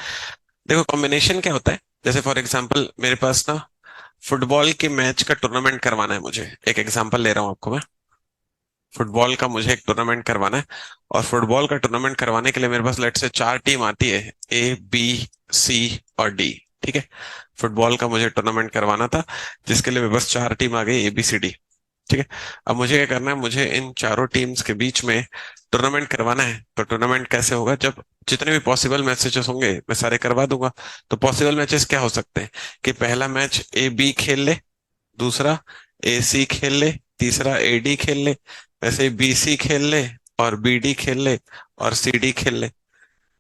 देखो कॉम्बिनेशन क्या होता है। जैसे फॉर एग्जांपल मेरे पास ना फुटबॉल के मैच का टूर्नामेंट करवाना है, मुझे एक एग्जांपल ले रहा हूँ आपको मैं। फुटबॉल का मुझे एक टूर्नामेंट करवाना है, और फुटबॉल का टूर्नामेंट करवाने के लिए मेरे पास लेट से चार टीम आती है, ए बी सी और डी, ठीक है। फुटबॉल का मुझे टूर्नामेंट करवाना था, जिसके लिए मेरे पास चार टीम आ गई, ए बी सी डी, ठीक है। अब मुझे क्या करना है, मुझे इन चारों टीम्स के बीच में टूर्नामेंट करवाना है। तो टूर्नामेंट कैसे होगा, जब जितने भी पॉसिबल मैचेस होंगे मैं सारे करवा दूंगा। तो पॉसिबल मैचेस क्या हो सकते हैं कि पहला मैच ए बी खेल ले, दूसरा ए सी खेल ले, तीसरा ए डी खेल ले, वैसे ही बी सी खेल ले, और बी डी खेल ले, और सी डी खेल ले।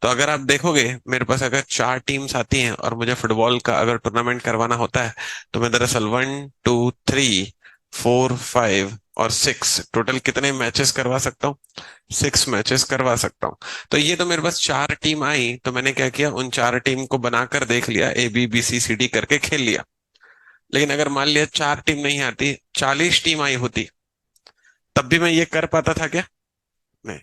तो अगर आप देखोगे मेरे पास अगर चार टीम्स आती हैं और मुझे फुटबॉल का अगर टूर्नामेंट करवाना होता है, तो मैं दरअसल 1 2 3 4 5 और 6 टोटल कितने मैचेस करवा सकता हूँ, 6 मैचेस करवा सकता हूँ। तो ये तो मेरे पास चार टीम आई, तो मैंने क्या किया, उन चार टीम को बनाकर देख लिया, A B B C C D करके खेल लिया। लेकिन अगर मान लिया चार टीम नहीं आती, 40 टीम आई होती, तब भी मैं ये कर पाता था क्या? नहीं।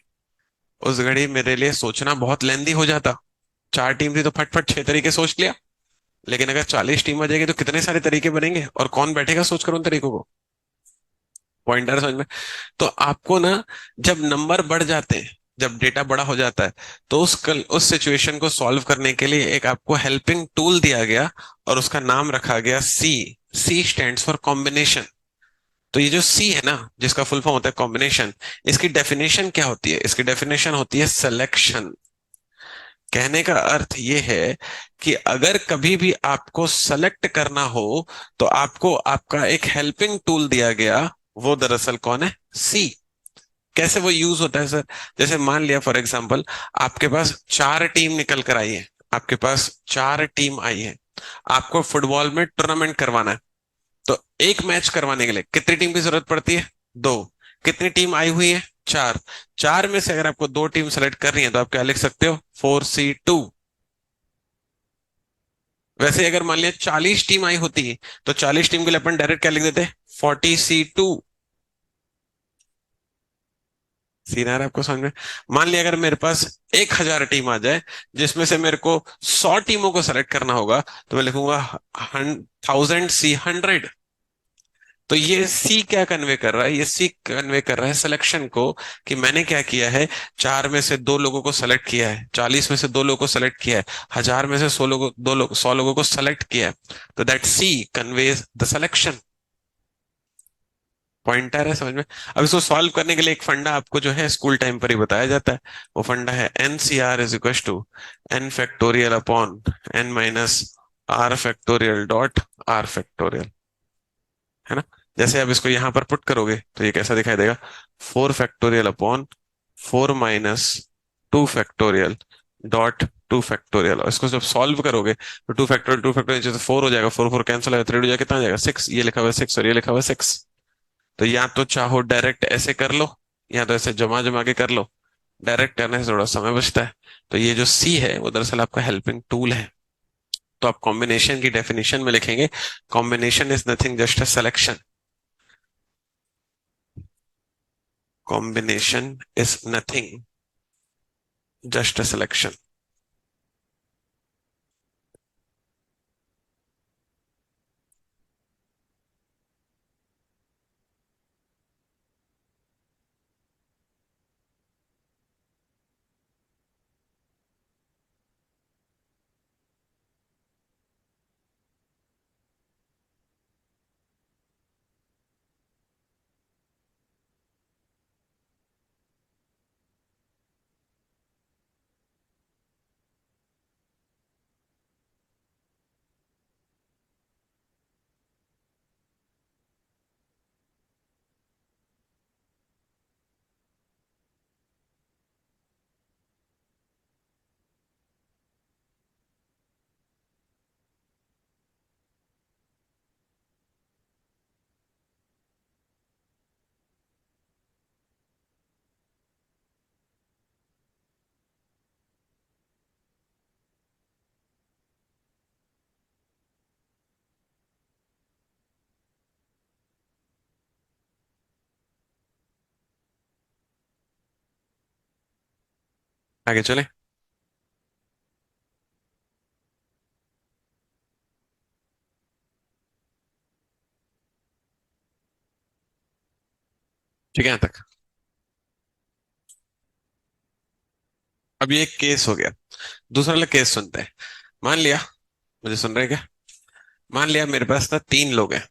उस घड़ी मेरे लिए सोचना बहुत लेंदी हो जाता। चार टीम थी तो फटफट 6 तरीके सोच लिया। लेकिन अगर 40 टीम आ जाएगी तो कितने सारे तरीके बनेंगे, और कौन बैठेगा सोचकर उन तरीकों को। पॉइंटर समझ में। तो आपको ना, जब नंबर बढ़ जाते हैं, जब डेटा बड़ा हो जाता है, तो उस सिचुएशन को सॉल्व करने के लिए एक आपको हेल्पिंग टूल दिया गया, और उसका नाम रखा गया C. C stands for combination. तो ये जो सी है ना, जिसका फुल फॉर्म होता है कॉम्बिनेशन, इसकी डेफिनेशन क्या होती है? इसकी डेफिनेशन होती है सिलेक्शन। कहने का अर्थ ये है कि अगर कभी भी आपको सेलेक्ट करना हो, तो आपको आपका एक हेल्पिंग टूल दिया गया, वो दरअसल कौन है? सी। कैसे वो यूज होता है सर? जैसे मान लिया फॉर एग्जांपल, आपके पास चार टीम निकल कर आई है, आपके पास चार टीम आई है, आपको फुटबॉल में टूर्नामेंट करवाना है। तो एक मैच करवाने के लिए कितनी टीम की जरूरत पड़ती है? दो। कितनी टीम आई हुई है? चार। चार में से अगर आपको दो टीम सेलेक्ट करनी है, तो आप क्या लिख सकते हो? 4C2। वैसे अगर मान लिया 40 टीम आई होती है, तो 40 टीम के लिए अपन डायरेक्ट क्या लिख देते? 40C2। सीन आ रहा है आपको समझ में? मान लिया अगर मेरे पास 1,000 टीम आ जाए, जिसमें से मेरे को 100 टीमों को सेलेक्ट करना होगा, तो मैं लिखूंगा 1000C100। तो ये सी क्या कन्वे कर रहा है? ये सी कन्वे कर रहा है सिलेक्शन को, कि मैंने क्या किया है, चार में से दो लोगों को सेलेक्ट किया है, 40 में से दो लोगों को सेलेक्ट किया है, 1000 में से 100 लोगों, 100 लोगों को सेलेक्ट किया है। तो that C conveys the selection. Pointer है समझ में? अब इसको सॉल्व करने के लिए एक फंडा आपको जो है स्कूल टाइम पर ही बताया जाता है। वो फंडा है NCR is equal to N factorial upon N - R factorial dot R factorial, है ना। जैसे आप इसको यहां पर पुट करोगे तो ये कैसा दिखाई देगा? 4 factorial upon 4 - 2 factorial dot 2 factorial. और इसको जब सॉल्व करोगे तो 2 फैक्टोरियल जैसे 4 हो जाएगा, 4 4 कैंसिल हो जाएगा, 3 हो जाएगा, कितना आ जाएगा? 6। ये लिखा हुआ है 6 और ये लिखा हुआ है 6। तो या तो चाहो डायरेक्ट ऐसे कर लो, या तो ऐसे जमा जमा के कर लो। डायरेक्ट करने से थोड़ा समय बचता है। तो ये जो सी है वो दरअसल आपका हेल्पिंग टूल है। तो आप कॉम्बिनेशन की डेफिनेशन में लिखेंगे, combination is nothing just a selection. Combination is nothing, just a selection. आगे चले। ठीक है यहाँ तक। अब ये एक केस हो गया। दूसरा वाला केस सुनते हैं। मान लिया, मुझे सुन रहे हैं क्या? मान लिया मेरे पास ना तीन लोग हैं,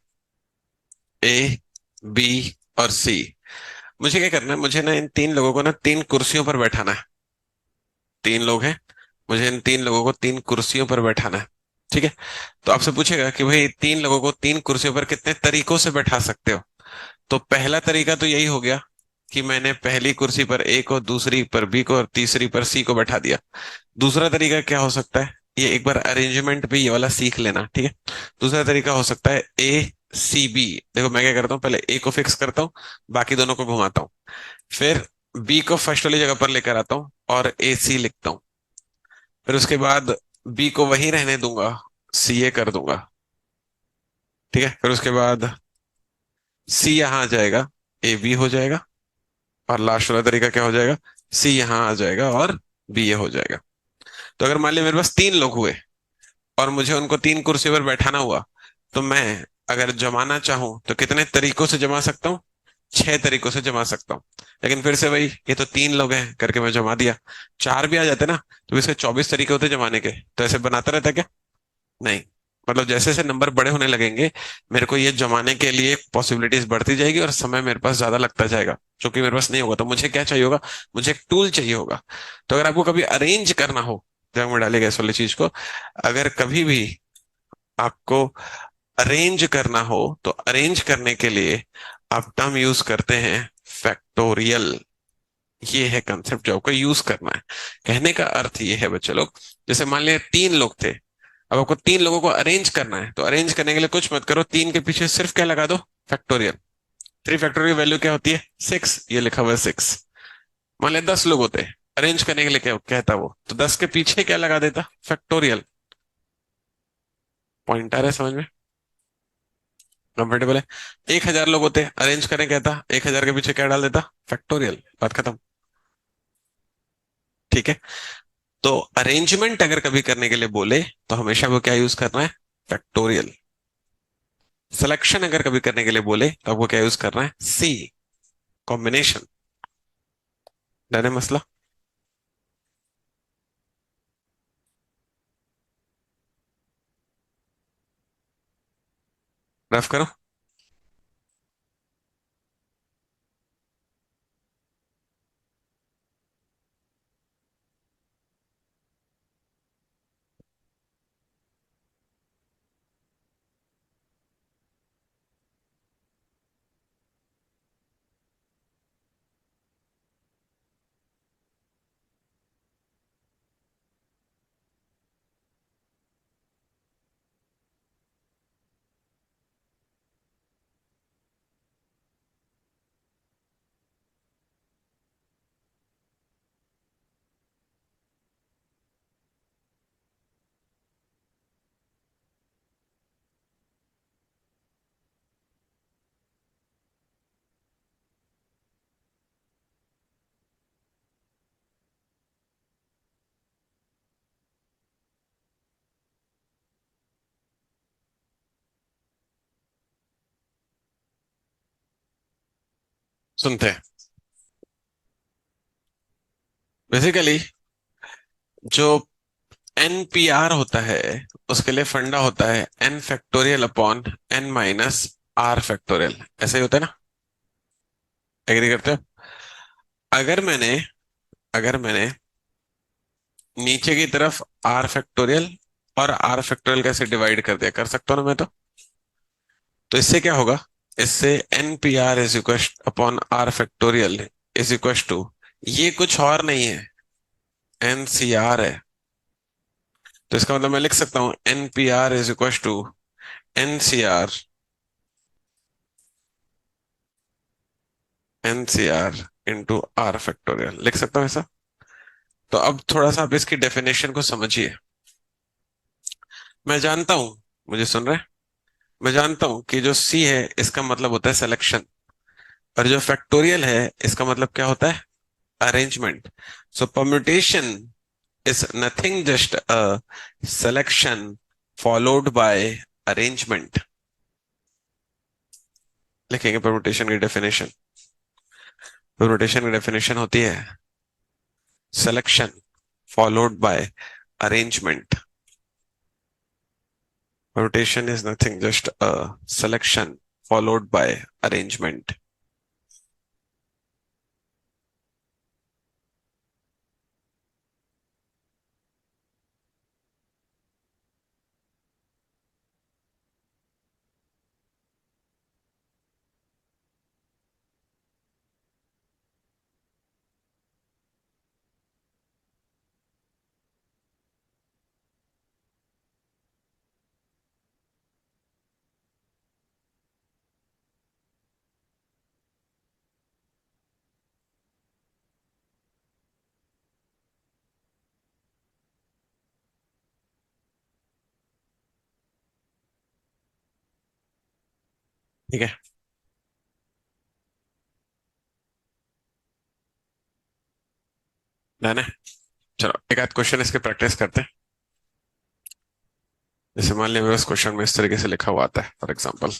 ए, बी और सी। मुझे क्या करना है, मुझे ना इन तीन लोगों को ना तीन कुर्सियों पर बैठाना है। तीन लोग हैं, मुझे इन तीन लोगों को तीन कुर्सियों पर बैठाना है। ठीक है। तो आपसे पूछेगा कि भाई तीन लोगों को तीन कुर्सियों पर कितने तरीकों से बैठा सकते हो। तो पहला तरीका तो यही हो गया कि मैंने पहली कुर्सी पर ए को, दूसरी पर बी को और तीसरी पर सी को बैठा दिया। दूसरा तरीका क्या हो सकता है, ये एक बार अरेंजमेंट भी ये वाला सीख लेना, ठीक है। दूसरा तरीका हो सकता है ए सी बी। देखो मैं क्या करता हूँ, पहले ए को फिक्स करता हूँ, बाकी दोनों को घुमाता हूँ। फिर बी को फर्स्ट वाली जगह पर लेकर आता हूँ और ए सी लिखता हूँ। फिर उसके बाद बी को वहीं रहने दूंगा, सी ए कर दूंगा। ठीक है। फिर उसके बाद सी यहाँ आ जाएगा, ए बी हो जाएगा। और लास्ट वाला तरीका क्या हो जाएगा, सी यहाँ आ जाएगा और बी ए हो जाएगा। तो अगर मान लिया मेरे पास तीन लोग हुए और मुझे उनको तीन कुर्सी पर बैठाना हुआ, तो मैं अगर जमाना चाहूं तो कितने तरीकों से जमा सकता हूँ? छह तरीकों से जमा सकता हूँ। लेकिन फिर से भाई, ये तो तीन लोग हैं करके मैं जमा दिया। चार भी आ जाते ना तो इसके 24 तरीके होते जमाने के, तो ऐसे बनाता रहता क्या? नहीं। मतलब जैसे जैसे नंबर बड़े होने लगेंगे, मेरे को ये जमाने के लिए पॉसिबिलिटीज बढ़ती जाएगी और समय मेरे पास ज्यादा लगता जाएगा, जो कि मेरे पास नहीं होगा। तो मुझे क्या चाहिए होगा, मुझे एक टूल चाहिए होगा। तो अगर आपको कभी अरेंज करना हो, दिमाग में डालेगा इस वाली चीज को, अगर कभी भी आपको अरेंज करना हो तो अरेंज करने के लिए आप टर्म यूज करते हैं फैक्टोरियल। ये है कंसेप्ट जो आपको यूज करना है। कहने का अर्थ ये है बच्चे लोग, जैसे मान लिया तीन लोग थे, अब आपको तीन लोगों को अरेंज करना है, तो अरेंज करने के लिए कुछ मत करो, तीन के पीछे सिर्फ क्या लगा दो, फैक्टोरियल। थ्री फैक्टोरियल वैल्यू क्या होती है, सिक्स, ये लिखा हुआ है सिक्स। मान लिया 10 लोग होते, अरेंज करने के लिए क्या कहता वो, तो 10 के पीछे क्या लगा देता, फैक्टोरियल। पॉइंट आ रहा है समझ में? कंफर्टेबल है? 1,000 लोग होते, अरेंज करें कहता, 1,000 के पीछे क्या डाल देता, फैक्टोरियल, बात खत्म। ठीक है। तो अरेंजमेंट अगर कभी करने के लिए बोले तो हमेशा वो क्या यूज करना है, फैक्टोरियल। सिलेक्शन अगर कभी करने के लिए बोले तो आपको क्या यूज करना है, सी, कॉम्बिनेशन। डन है मसला? रफ करो। सुनते हैं। बेसिकली जो एनपीआर होता है, उसके लिए फंडा होता है N factorial upon N minus R factorial. ऐसे ही होता है ना? एग्री करते हो? अगर मैंने अगर मैंने नीचे की तरफ आर फैक्टोरियल और आर फैक्टोरियल कैसे डिवाइड कर दिया, कर सकता हूँ ना मैं तो इससे क्या होगा, इससे N P R is equal upon R factorial is equal to, ये कुछ और नहीं है, एन सी आर है। तो इसका मतलब मैं लिख सकता हूँ N P R is equal to N C R, N C R into R factorial, लिख सकता हूँ ऐसा। तो अब थोड़ा सा आप इसकी डेफिनेशन को समझिए। मैं जानता हूं, मुझे सुन रहे हैं? मैं जानता हूं कि जो सी है इसका मतलब होता है सिलेक्शन, और जो फैक्टोरियल है इसका मतलब क्या होता है, arrangement. So permutation is nothing just a selection followed by arrangement. लिखेंगे permutation की definition. permutation की definition होती है selection followed by arrangement. Permutation is nothing just a selection followed by arrangement. ठीक है। डन है। चलो एक आध क्वेश्चन इसके प्रैक्टिस करते हैं। जैसे मान लिया मेरे पास क्वेश्चन में इस तरीके से लिखा हुआ आता है फॉर एग्जाम्पल,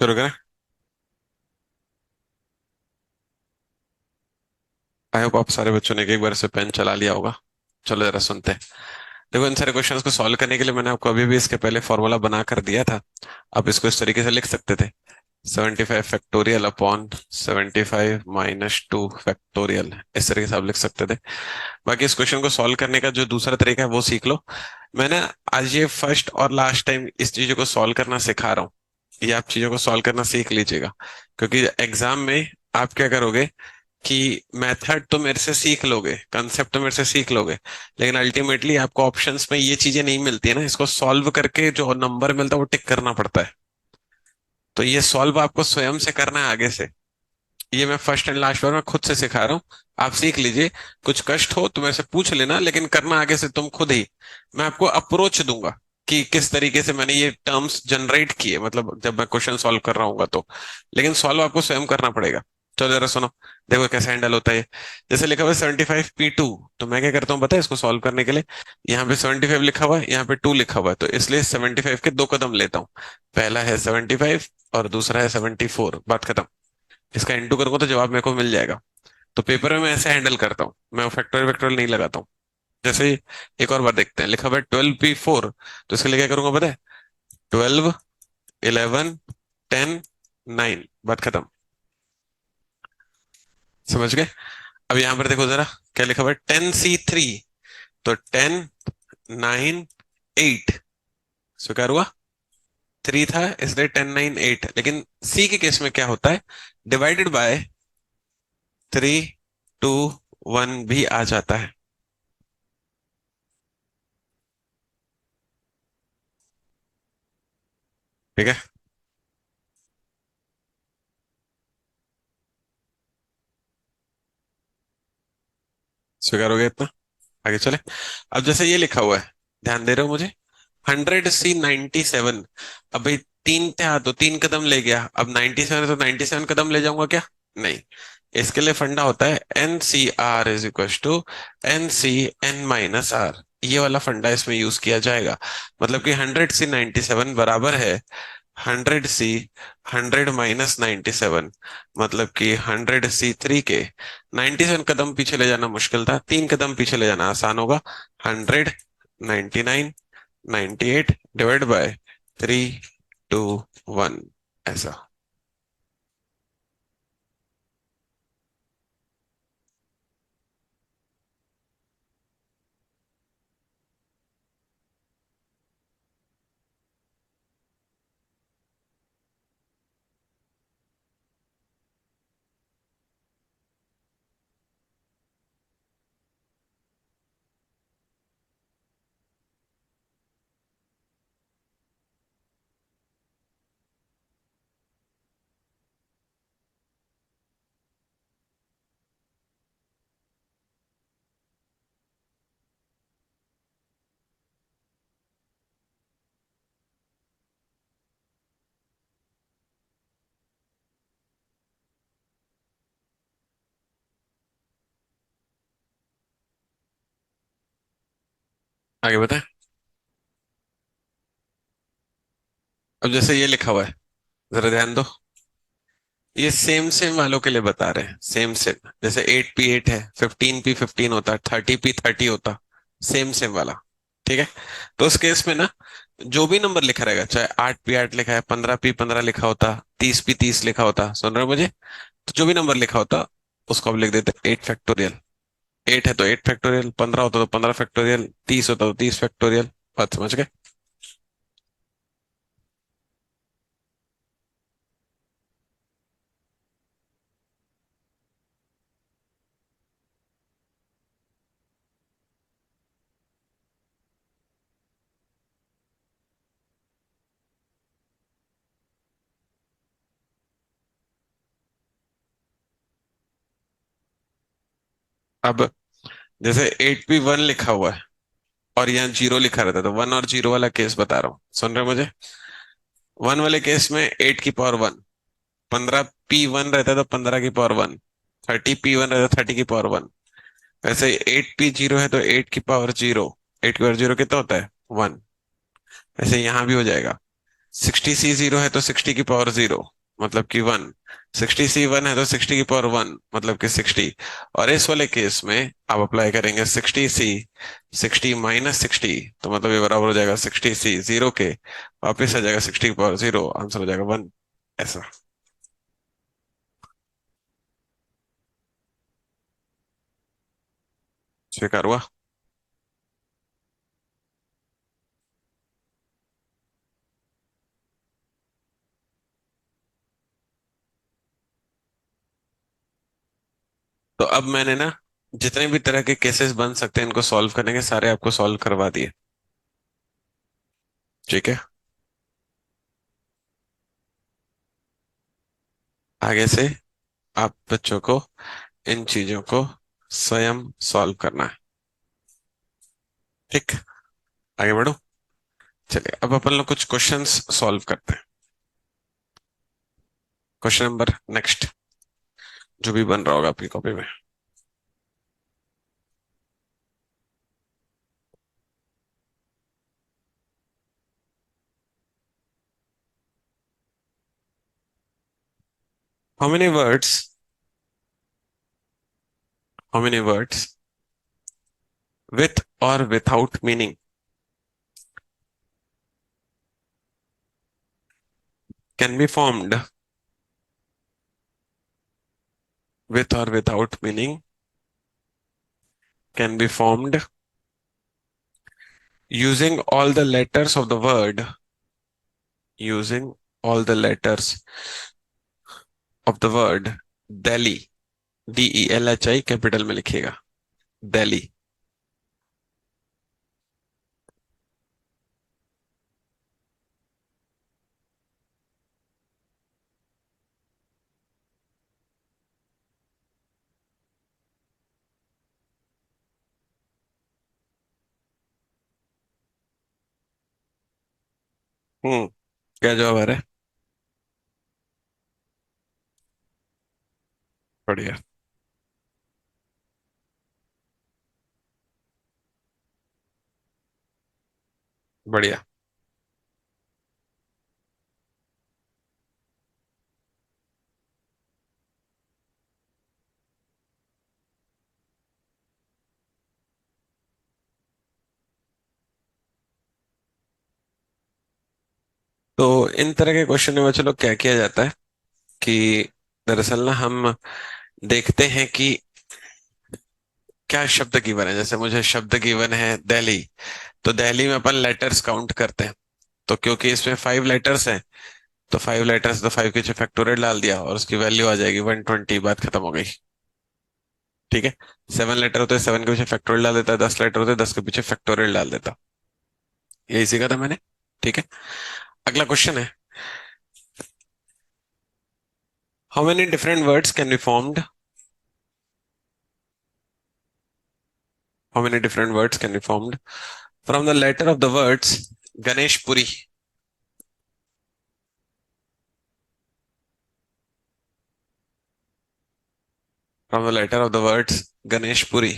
शुरू करें। आई होप आप सारे बच्चों ने एक बार से पेन चला लिया होगा। चलो जरा सुनते हैं। देखो, इन सारे क्वेश्चंस को सॉल्व करने के लिए मैंने आपको अभी भी इसके पहले फॉर्मूला बना कर दिया था। आप इसको इस तरीके से लिख सकते थे। 75 फैक्टोरियल अपॉन 75 - 2 फैक्टोरियल, इस तरीके से आप लिख सकते थे। बाकी इस क्वेश्चन को सॉल्व करने का जो दूसरा तरीका है वो सीख लो। मैंने आज ये फर्स्ट और लास्ट टाइम इस चीजों को सॉल्व करना सिखा रहा हूँ। ये आप चीजों को सॉल्व करना सीख लीजिएगा, क्योंकि एग्जाम में आप क्या करोगे कि मेथड तो मेरे से सीख लोगे, कंसेप्ट तो मेरे से सीख लोगे, लेकिन अल्टीमेटली आपको ऑप्शंस में ये चीजें नहीं मिलती है ना। इसको सॉल्व करके जो नंबर मिलता है वो टिक करना पड़ता है। तो ये सॉल्व आपको स्वयं से करना है आगे से। ये मैं फर्स्ट एंड लास्ट बार मैं खुद से सिखा रहा हूँ। आप सीख लीजिए। कुछ कष्ट हो तो मेरे से पूछ लेना, लेकिन करना आगे से तुम खुद ही। मैं आपको अप्रोच दूंगा कि किस तरीके से मैंने ये टर्म्स जनरेट किए, मतलब जब मैं क्वेश्चन सॉल्व कर रहा हूँ तो। लेकिन सॉल्व आपको स्वयं करना पड़ेगा। चलो जरा सुनो। देखो कैसे हैंडल होता है ये। जैसे लिखा हुआ है 75 P2। तो मैं क्या करता हूँ पता है इसको सॉल्व करने के लिए? यहाँ पे 75 लिखा हुआ है, यहाँ पे 2 लिखा हुआ है, तो इसलिए 75 के दो कदम लेता हूँ। पहला है 75 और दूसरा है 74, बात खत्म। इसका इंटू करूंगा तो जवाब मेरे को मिल जाएगा। तो पेपर में मैं ऐसे हैंडल करता हूँ, मैं फैक्टोरियल वेक्टोरियल नहीं लगाता हूँ। जैसे ही एक और बार देखते हैं, लिखा हुआ है 12 P4। तो इसके लिए क्या करूंगा पता है? 12, 11, 10, 9, बात खत्म। समझ गए? अब यहां पर देखो जरा, क्या लिखा हुआ है? 10C3। तो 10, 9, 8 स्वीकार हुआ। 3 था इसलिए 10, 9, 8। लेकिन सी के केस में क्या होता है? डिवाइडेड बाय 3, 2, 1 भी आ जाता है। ठीक है, स्वीकार हो गया इतना। आगे चले। अब जैसे ये लिखा हुआ है, ध्यान दे रहे हो मुझे? 100C97। अब भाई तीन था तो तीन कदम ले गया, अब 97 है तो 97 कदम ले जाऊंगा क्या? नहीं। इसके लिए फंडा होता है NCR = NC n - R। ये वाला फंडा इसमें यूज किया जाएगा। मतलब कि 100C97 बराबर है 100C 100 - 97। मतलब कि 100C3 के 97 कदम पीछे ले जाना मुश्किल था, तीन कदम पीछे ले जाना आसान होगा। 100, 99, 98 डिवाइड बाय 3, 2, 1, ऐसा। आगे बताएं। अब जैसे ये लिखा हुआ है, जरा ध्यान दो। ये सेम सेम वालों के लिए बता रहे हैं, सेम सेम। जैसे 8P8 है, 15P15 होता, 30P30 होता। सेम सेम वाला। ठीक है। तो उस केस में ना, जो भी नंबर लिखा रहेगा, चाहे 8P8 लिखा है, 15P15 लिखा होता, 30P30 लिखा होता, सुन रहे हो मुझे? तो जो भी नंबर लिखा होता उसको अब लिख देते 8 फैक्टोरियल। 8 है तो 8 फैक्टोरियल, 15 होता तो 15 फैक्टोरियल, 30 होता तो 30 फैक्टोरियल। बात समझ गए? अब जैसे 8P1 लिखा हुआ है और यहाँ जीरो लिखा रहता है, तो 1 और 0 वाला केस बता रहा हूँ, सुन रहे हो मुझे? 1 वाले केस में 8 की पावर 1। 15P1 रहता है तो 15 की पावर 1। 30P1 रहता है 30 की पावर 1। वैसे 8P0 है तो 8 की पावर 0। 8 की पावर 0 कितना होता है? 1। वैसे यहाँ भी हो जाएगा। 60C 0 है तो 60 की पावर 0 मतलब कि 1। 60C 1 है तो 60 की पावर 1 मतलब कि 60। और इस वाले केस में आप अप्लाई करेंगे 60C 60 - 60 तो मतलब ये बराबर हो जाएगा 60C 0 के। वापिस आ जाएगा 60 की पावर 0, आंसर हो जाएगा 1। ऐसा। स्वीकार हुआ। तो अब मैंने ना जितने भी तरह के केसेस बन सकते हैं इनको सॉल्व करने के सारे आपको सॉल्व करवा दिए। ठीक है। आगे से आप बच्चों को इन चीजों को स्वयं सॉल्व करना है। ठीक। आगे बढ़ो। चलिए अब अपन लोग कुछ क्वेश्चंस सॉल्व करते हैं। क्वेश्चन नंबर नेक्स्ट जो भी बन रहा होगा आपकी कॉपी में। How many words, how many words with और without meaning can be formed, with और without meaning can be formed using all the letters of the word, using all the letters of the word Delhi, DELHI capital में लिखिएगा, दिल्ली। क्या जवाब आ रहा है? बढ़िया। बढ़िया। तो इन तरह के क्वेश्चन में चलो क्या किया जाता है कि दरअसल ना हम देखते हैं कि क्या शब्द गिवन है। जैसे मुझे शब्द गिवन है दिल्ली, तो दिल्ली में अपन लेटर्स काउंट करते हैं। तो क्योंकि इसमें 5 लेटर्स हैं तो 5 लेटर्स तो 5 के पीछे फैक्टोरियल डाल दिया और उसकी वैल्यू आ जाएगी 120, बात खत्म हो गई। ठीक है। 7 लेटर होते हैं, 7 के पीछे फैक्टोरियल डाल देता। 10 लेटर होते हैं, 10 के पीछे फैक्टोरियल डाल देता। यही सीखा था मैंने। ठीक है। अगला क्वेश्चन है, how many different words can be formed, how many different words can be formed from the letter of the words Ganeshpuri, from the letter of the words Ganeshpuri.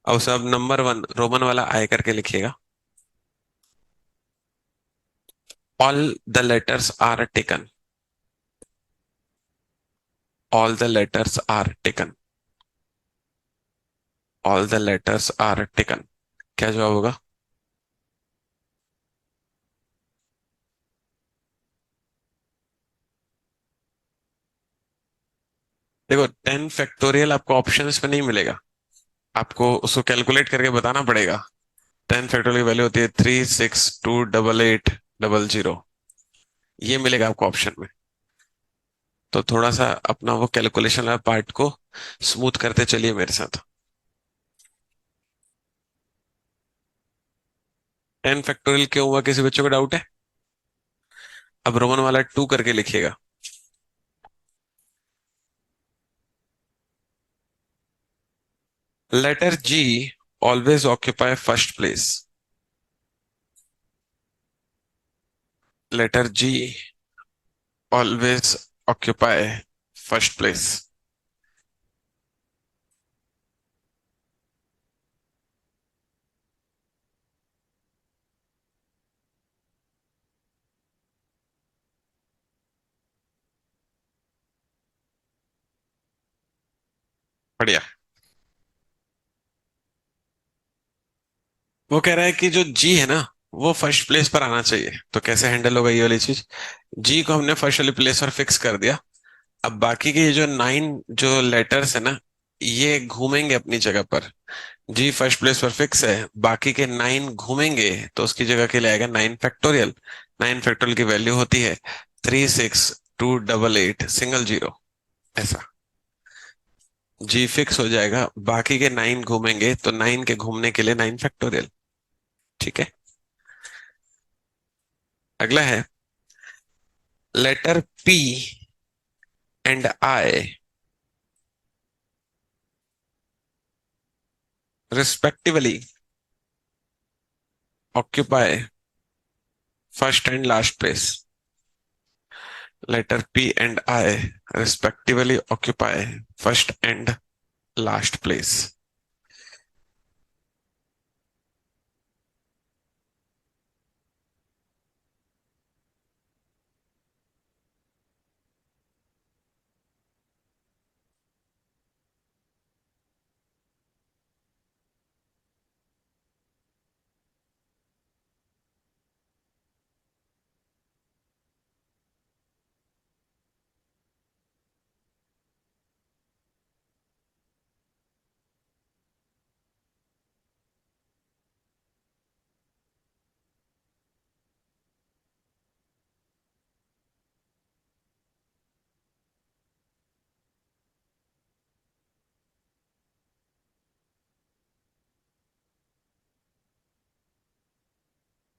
अब सब नंबर 1 रोमन वाला आय करके लिखिएगा। All the letters are taken, all the letters are taken, all the letters are taken. क्या जवाब होगा? देखो 10 factorial आपको ऑप्शंस में नहीं मिलेगा, आपको उसको कैलकुलेट करके बताना पड़ेगा। 10 फैक्टोरियल की वैल्यू होती है 3628800। ये मिलेगा आपको ऑप्शन में। तो थोड़ा सा अपना वो कैलकुलेशन वाला पार्ट को स्मूथ करते चलिए मेरे साथ। 10 फैक्टोरियल क्यों हुआ, किसी बच्चों को डाउट है? अब रोमन वाला 2 करके लिखिएगा। Letter G always occupy first place, letter G always occupy first place. बढ़िया। वो कह रहा है कि जो जी है ना, वो फर्स्ट प्लेस पर आना चाहिए। तो कैसे हैंडल होगा ये वाली चीज? जी को हमने फर्स्ट वाली प्लेस पर फिक्स कर दिया। अब बाकी के ये जो 9 जो लेटर्स है ना, ये घूमेंगे अपनी जगह पर। जी फर्स्ट प्लेस पर फिक्स है, बाकी के 9 घूमेंगे, तो उसकी जगह के लिए आएगा 9 फैक्टोरियल। 9 फैक्टोरियल की वैल्यू होती है 36 2 8 8 सिंगल जीरो। ऐसा। जी फिक्स हो जाएगा, बाकी के 9 घूमेंगे, तो 9 के घूमने के लिए 9 फैक्टोरियल। ठीक है। अगला है letter P and I respectively occupy first and last place. Letter P and I respectively occupy first and last place।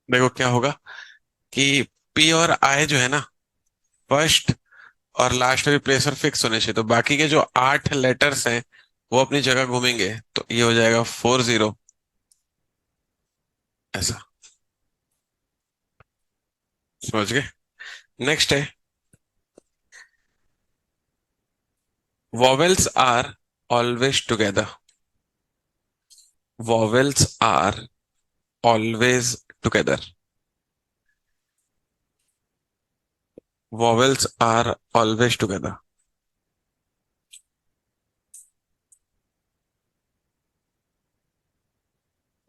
देखो क्या होगा कि पी और आई जो है ना, फर्स्ट और लास्ट में प्लेस पर फिक्स होने चाहिए। तो बाकी के जो 8 लेटर्स हैं वो अपनी जगह घूमेंगे, तो ये हो जाएगा 40। ऐसा। समझ गए? नेक्स्ट है vowels are always together. vowels are always together. vowels are always together.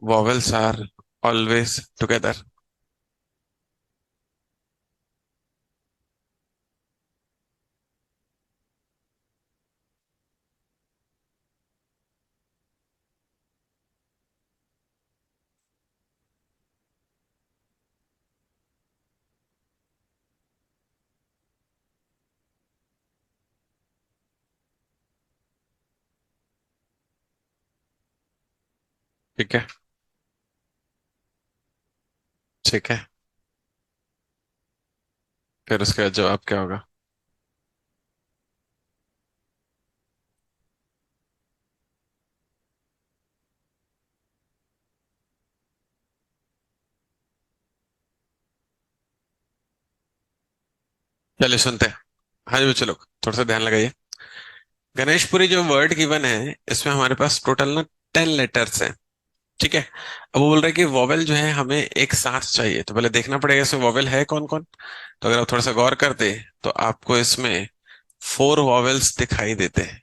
vowels are always together. ठीक है। ठीक है। फिर उसका जवाब क्या होगा? चलिए सुनते हैं। हाँ जी चलो, थोड़ा सा ध्यान लगाइए। गणेशपुरी जो वर्ड गिवन है, इसमें हमारे पास टोटल ना 10 लेटर्स हैं। ठीक है। अब वो बोल रहे हैं कि वॉवेल जो है हमें एक साथ चाहिए, तो पहले देखना पड़ेगा इसमें वॉवेल है कौन कौन। तो अगर आप थोड़ा सा गौर करते तो आपको इसमें 4 वॉवेल्स दिखाई देते हैं।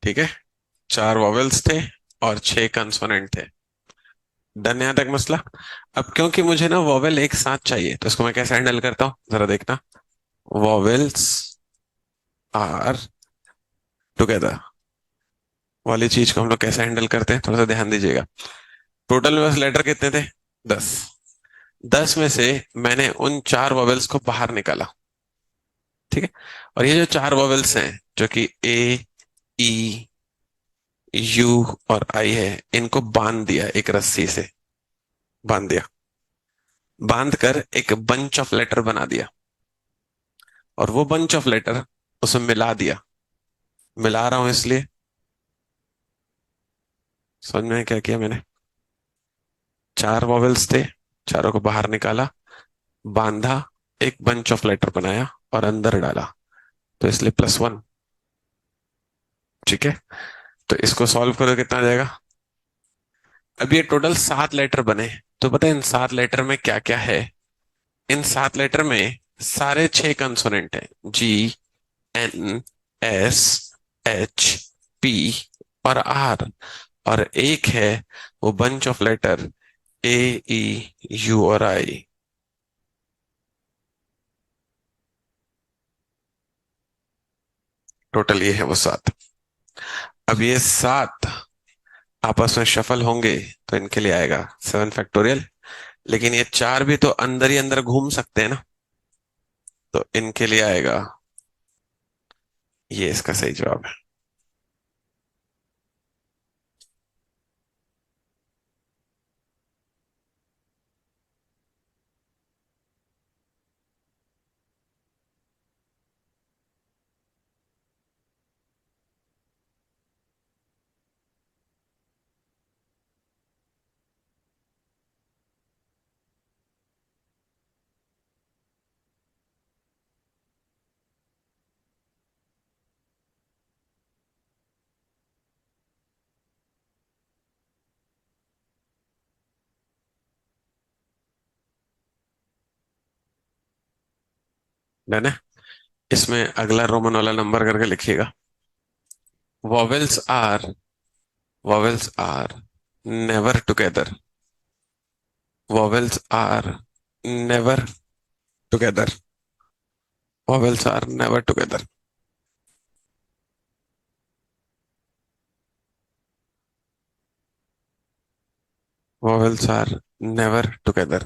ठीक है। 4 वॉवेल्स थे और 6 कंसोनेंट थे। डन यहाँ तक मसला। अब क्योंकि मुझे ना वॉवेल एक साथ चाहिए, तो इसको मैं कैसे हैंडल करता हूँ जरा देखना। वॉवेल्स आर टुगेदर वाली चीज को हम लोग कैसे हैंडल करते हैं, थोड़ा सा ध्यान दीजिएगा। टोटल में बस लेटर कितने थे? 10। 10 में से मैंने उन 4 वॉवेल्स को बाहर निकाला। ठीक है। और ये जो 4 वॉवेल्स हैं, जो कि ए, ई, यू और आई है, इनको बांध दिया एक रस्सी से। बांध दिया। बांध कर एक बंच ऑफ लेटर बना दिया। और वो बंच ऑफ लेटर उसमें मिला दिया। मिला रहा हूं इसलिए, समझ में क्या किया मैंने? 4 वॉवेल्स थे, चारों को बाहर निकाला, बांधा, एक बंच ऑफ लेटर बनाया और अंदर डाला, तो इसलिए +1। ठीक है। तो इसको सॉल्व करो कितना आ जाएगा? अब ये टोटल 7 लेटर बने। तो पता है इन 7 लेटर में क्या क्या है? इन 7 लेटर में सारे 6 कंसोनेंट हैं। G, N, S, H, P और आर, और एक है वो bunch of letter A, E, U और आई। टोटल ये है वो सात। अब ये सात आपस में शफल होंगे तो इनके लिए आएगा 7 फैक्टोरियल। लेकिन ये चार भी तो अंदर ही अंदर घूम सकते हैं ना, तो इनके लिए आएगा, ये इसका सही जवाब है। डन है। इसमें अगला रोमन वाला नंबर करके लिखिएगा। Vowels are, vowels are never together. Vowels are never together. Vowels are never together. Vowels are never together.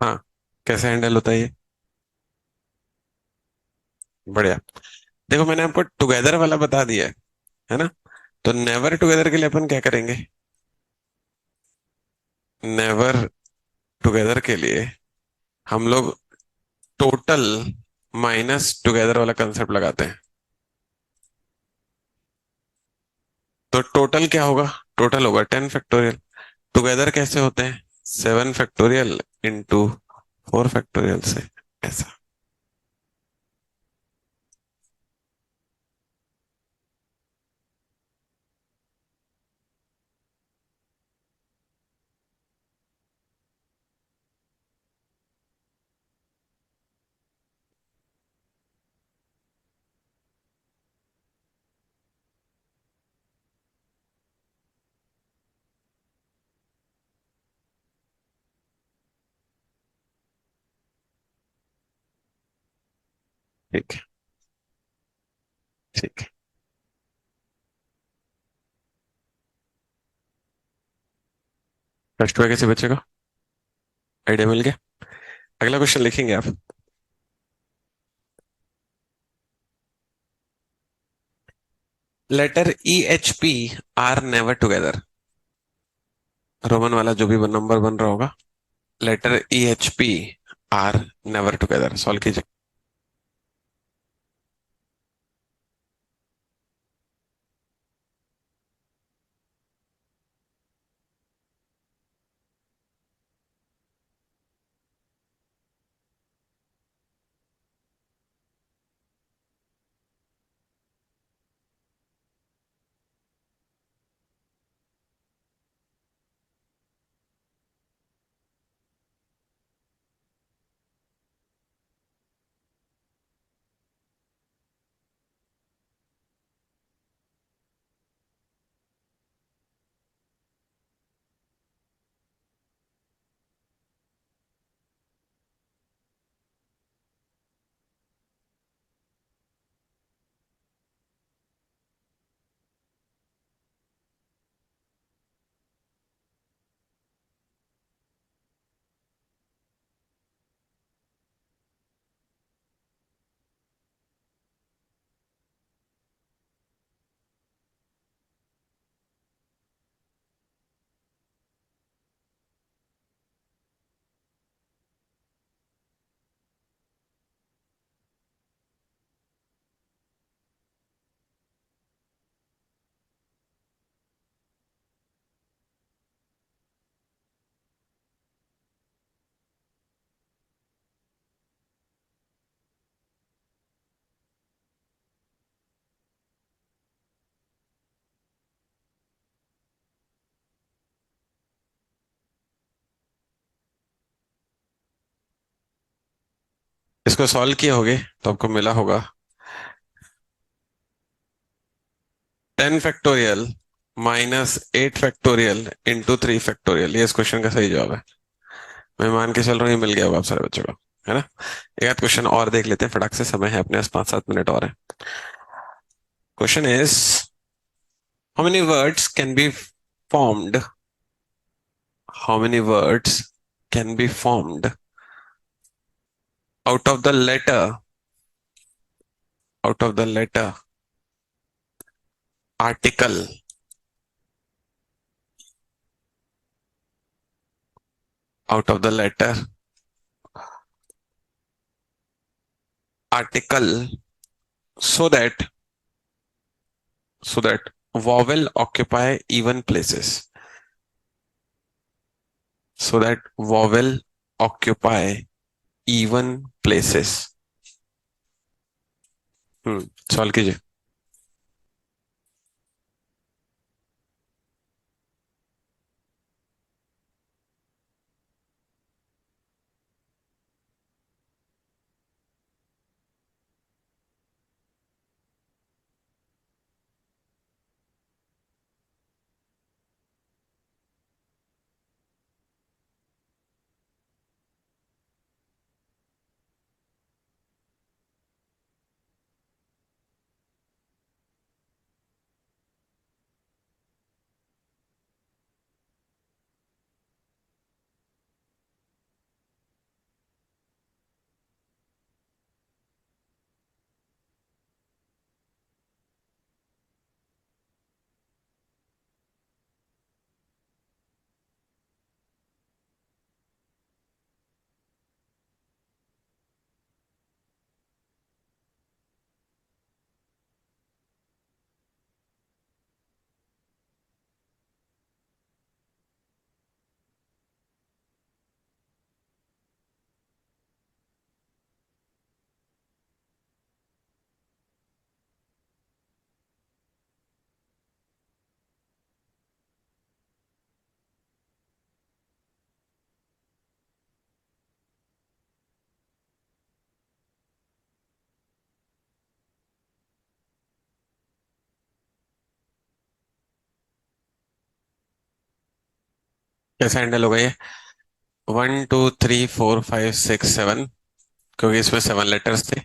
हाँ, कैसे हैंडल होता है ये? बढ़िया। देखो मैंने आपको टुगेदर वाला बता दिया है ना? तो नेवर टुगेदर के लिए अपन क्या करेंगे? नेवर टुगेदर के लिए हम लोग टोटल माइनस टुगेदर वाला कंसेप्ट लगाते हैं। तो टोटल क्या होगा? टोटल होगा 10 फैक्टोरियल। टुगेदर कैसे होते हैं? 7 फैक्टोरियल इंटू 4 फैक्टोरियल से, ऐसा। ठीक है। ठीक है। फर्स्ट हुआ कैसे बचेगा? आइडिया मिल गया। अगला क्वेश्चन लिखेंगे आप। Letter E, H, P R never together. Roman वाला जो भी नंबर बन रहा होगा, letter E, H, P R never together, solve कीजिए। इसको सॉल्व किए होगे तो आपको मिला होगा 10 फैक्टोरियल -8 फैक्टोरियल इंटू 3 फैक्टोरियल, ये इस क्वेश्चन का सही जवाब है। मैं मान के चल रहा हूँ ये मिल गया होगा आप सारे बच्चों को, है ना। एक आध क्वेश्चन और देख लेते हैं फटाक से, समय है अपने पास 5-7 मिनट और है। Question is, how many words can be formed, how many words can be formed out of the letter, out of the letter article, out of the letter article, so that so that vowel occupy even places, so that vowel occupy even places। सवाल कीजिए। कैसे handle होगा ये? 1 2 3 4 5 6 7, क्योंकि इसमें 7 letters थे।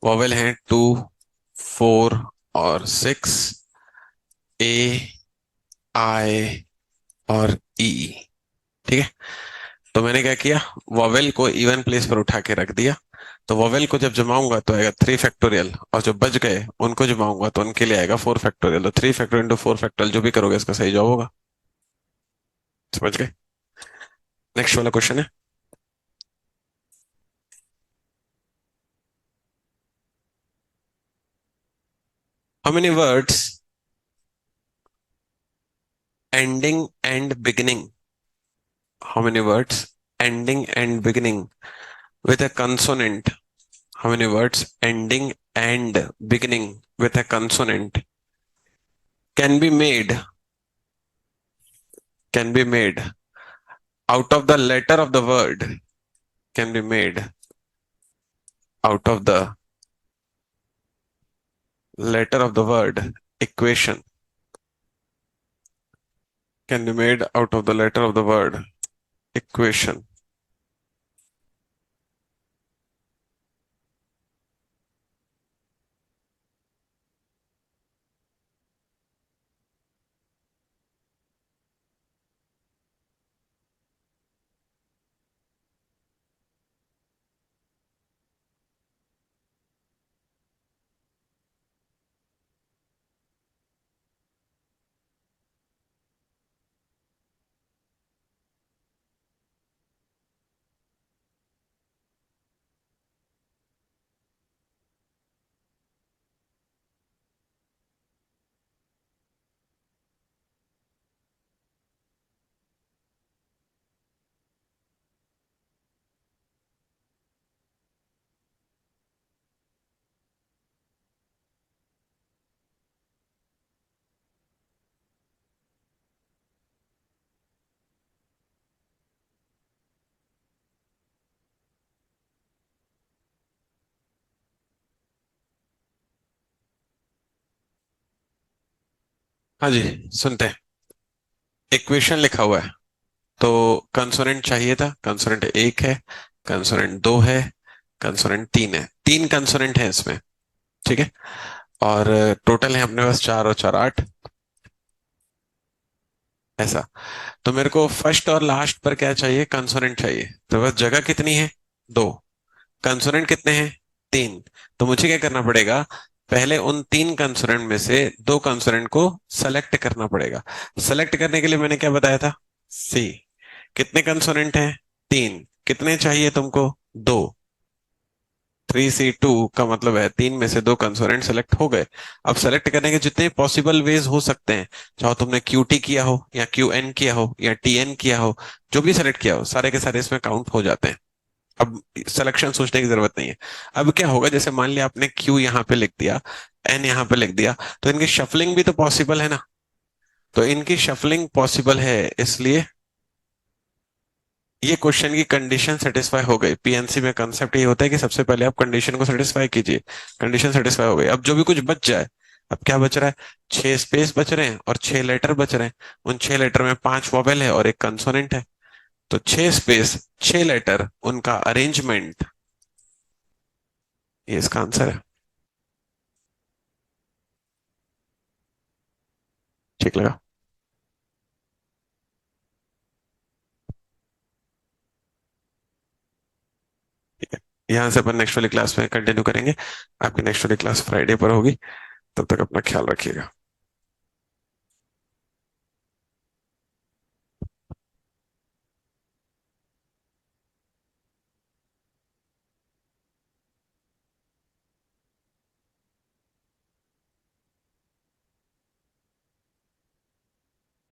Vowel हैं 2 4 और 6, ए, आई और ई। ठीक है, तो मैंने क्या किया, वॉवेल को इवन प्लेस पर उठा के रख दिया। तो वॉवेल को जब जमाऊंगा तो आएगा 3 फैक्टोरियल, और जो बच गए उनको जमाऊंगा तो उनके लिए आएगा 4 फैक्टोरियल। तो 3 फैक्टोरियल इंटू 4 फैक्टोरियल जो भी करोगे इसका सही जवाब होगा। समझ गए? नेक्स्ट वाला क्वेश्चन है, how many words ending and beginning, how many words ending and beginning with a consonant, how many words ending and beginning with a consonant can be made, can be made out of the letter of the word, can be made out of the letter of the word equation, can be made out of the letter of the word equation। हाँ जी, सुनते हैं। Equation लिखा हुआ है, तो consonant चाहिए था। Consonant एक है, कंसोनेंट दो है, कंसोनेंट तीन है। तीन कंसोनेंट है इसमें, ठीक है। और टोटल है अपने पास चार और चार आठ, ऐसा। तो मेरे को फर्स्ट और लास्ट पर क्या चाहिए? कंसोनेंट चाहिए। तो बस जगह कितनी है? दो। कंसोनेंट कितने हैं? तीन। तो मुझे क्या करना पड़ेगा? पहले उन तीन कंसोनेंट में से दो कंसोनेंट को सेलेक्ट करना पड़ेगा। सेलेक्ट करने के लिए मैंने क्या बताया था? सी। कितने कंसोनेंट हैं? तीन। कितने चाहिए तुमको? दो। 3C2 का मतलब है तीन में से दो कंसोनेंट सेलेक्ट हो गए। अब सेलेक्ट करने के जितने पॉसिबल वेज हो सकते हैं, चाहे तुमने QT किया हो या QN किया हो या TN किया हो, जो भी सेलेक्ट किया हो सारे के सारे इसमें काउंट हो जाते हैं। अब सिलेक्शन सोचने की जरूरत नहीं है। अब क्या होगा, जैसे मान लिया आपने Q यहाँ पे लिख दिया, N यहाँ पे लिख दिया, तो इनकी शफलिंग भी तो पॉसिबल है ना। तो इनकी शफलिंग पॉसिबल है, इसलिए ये क्वेश्चन की कंडीशन सेटिस्फाई हो गई। PNC में कंसेप्ट ये होता है कि सबसे पहले आप कंडीशन को सेटिस्फाई कीजिए। कंडीशन सेटिस्फाई हो गई, अब जो भी कुछ बच जाए। अब क्या बच रहा है? छह स्पेस बच रहे हैं और छह लेटर बच रहे हैं। उन छह लेटर में पांच वॉवेल है और एक कंसोनेंट है। तो छह स्पेस, छह लेटर, उनका अरेंजमेंट, ये इसका आंसर है। ठीक लगा? ठीक है। यहाँ से अपन नेक्स्ट वाली क्लास में कंटिन्यू करेंगे। आपकी नेक्स्ट वाली क्लास फ्राइडे पर होगी। तब तक अपना ख्याल रखिएगा।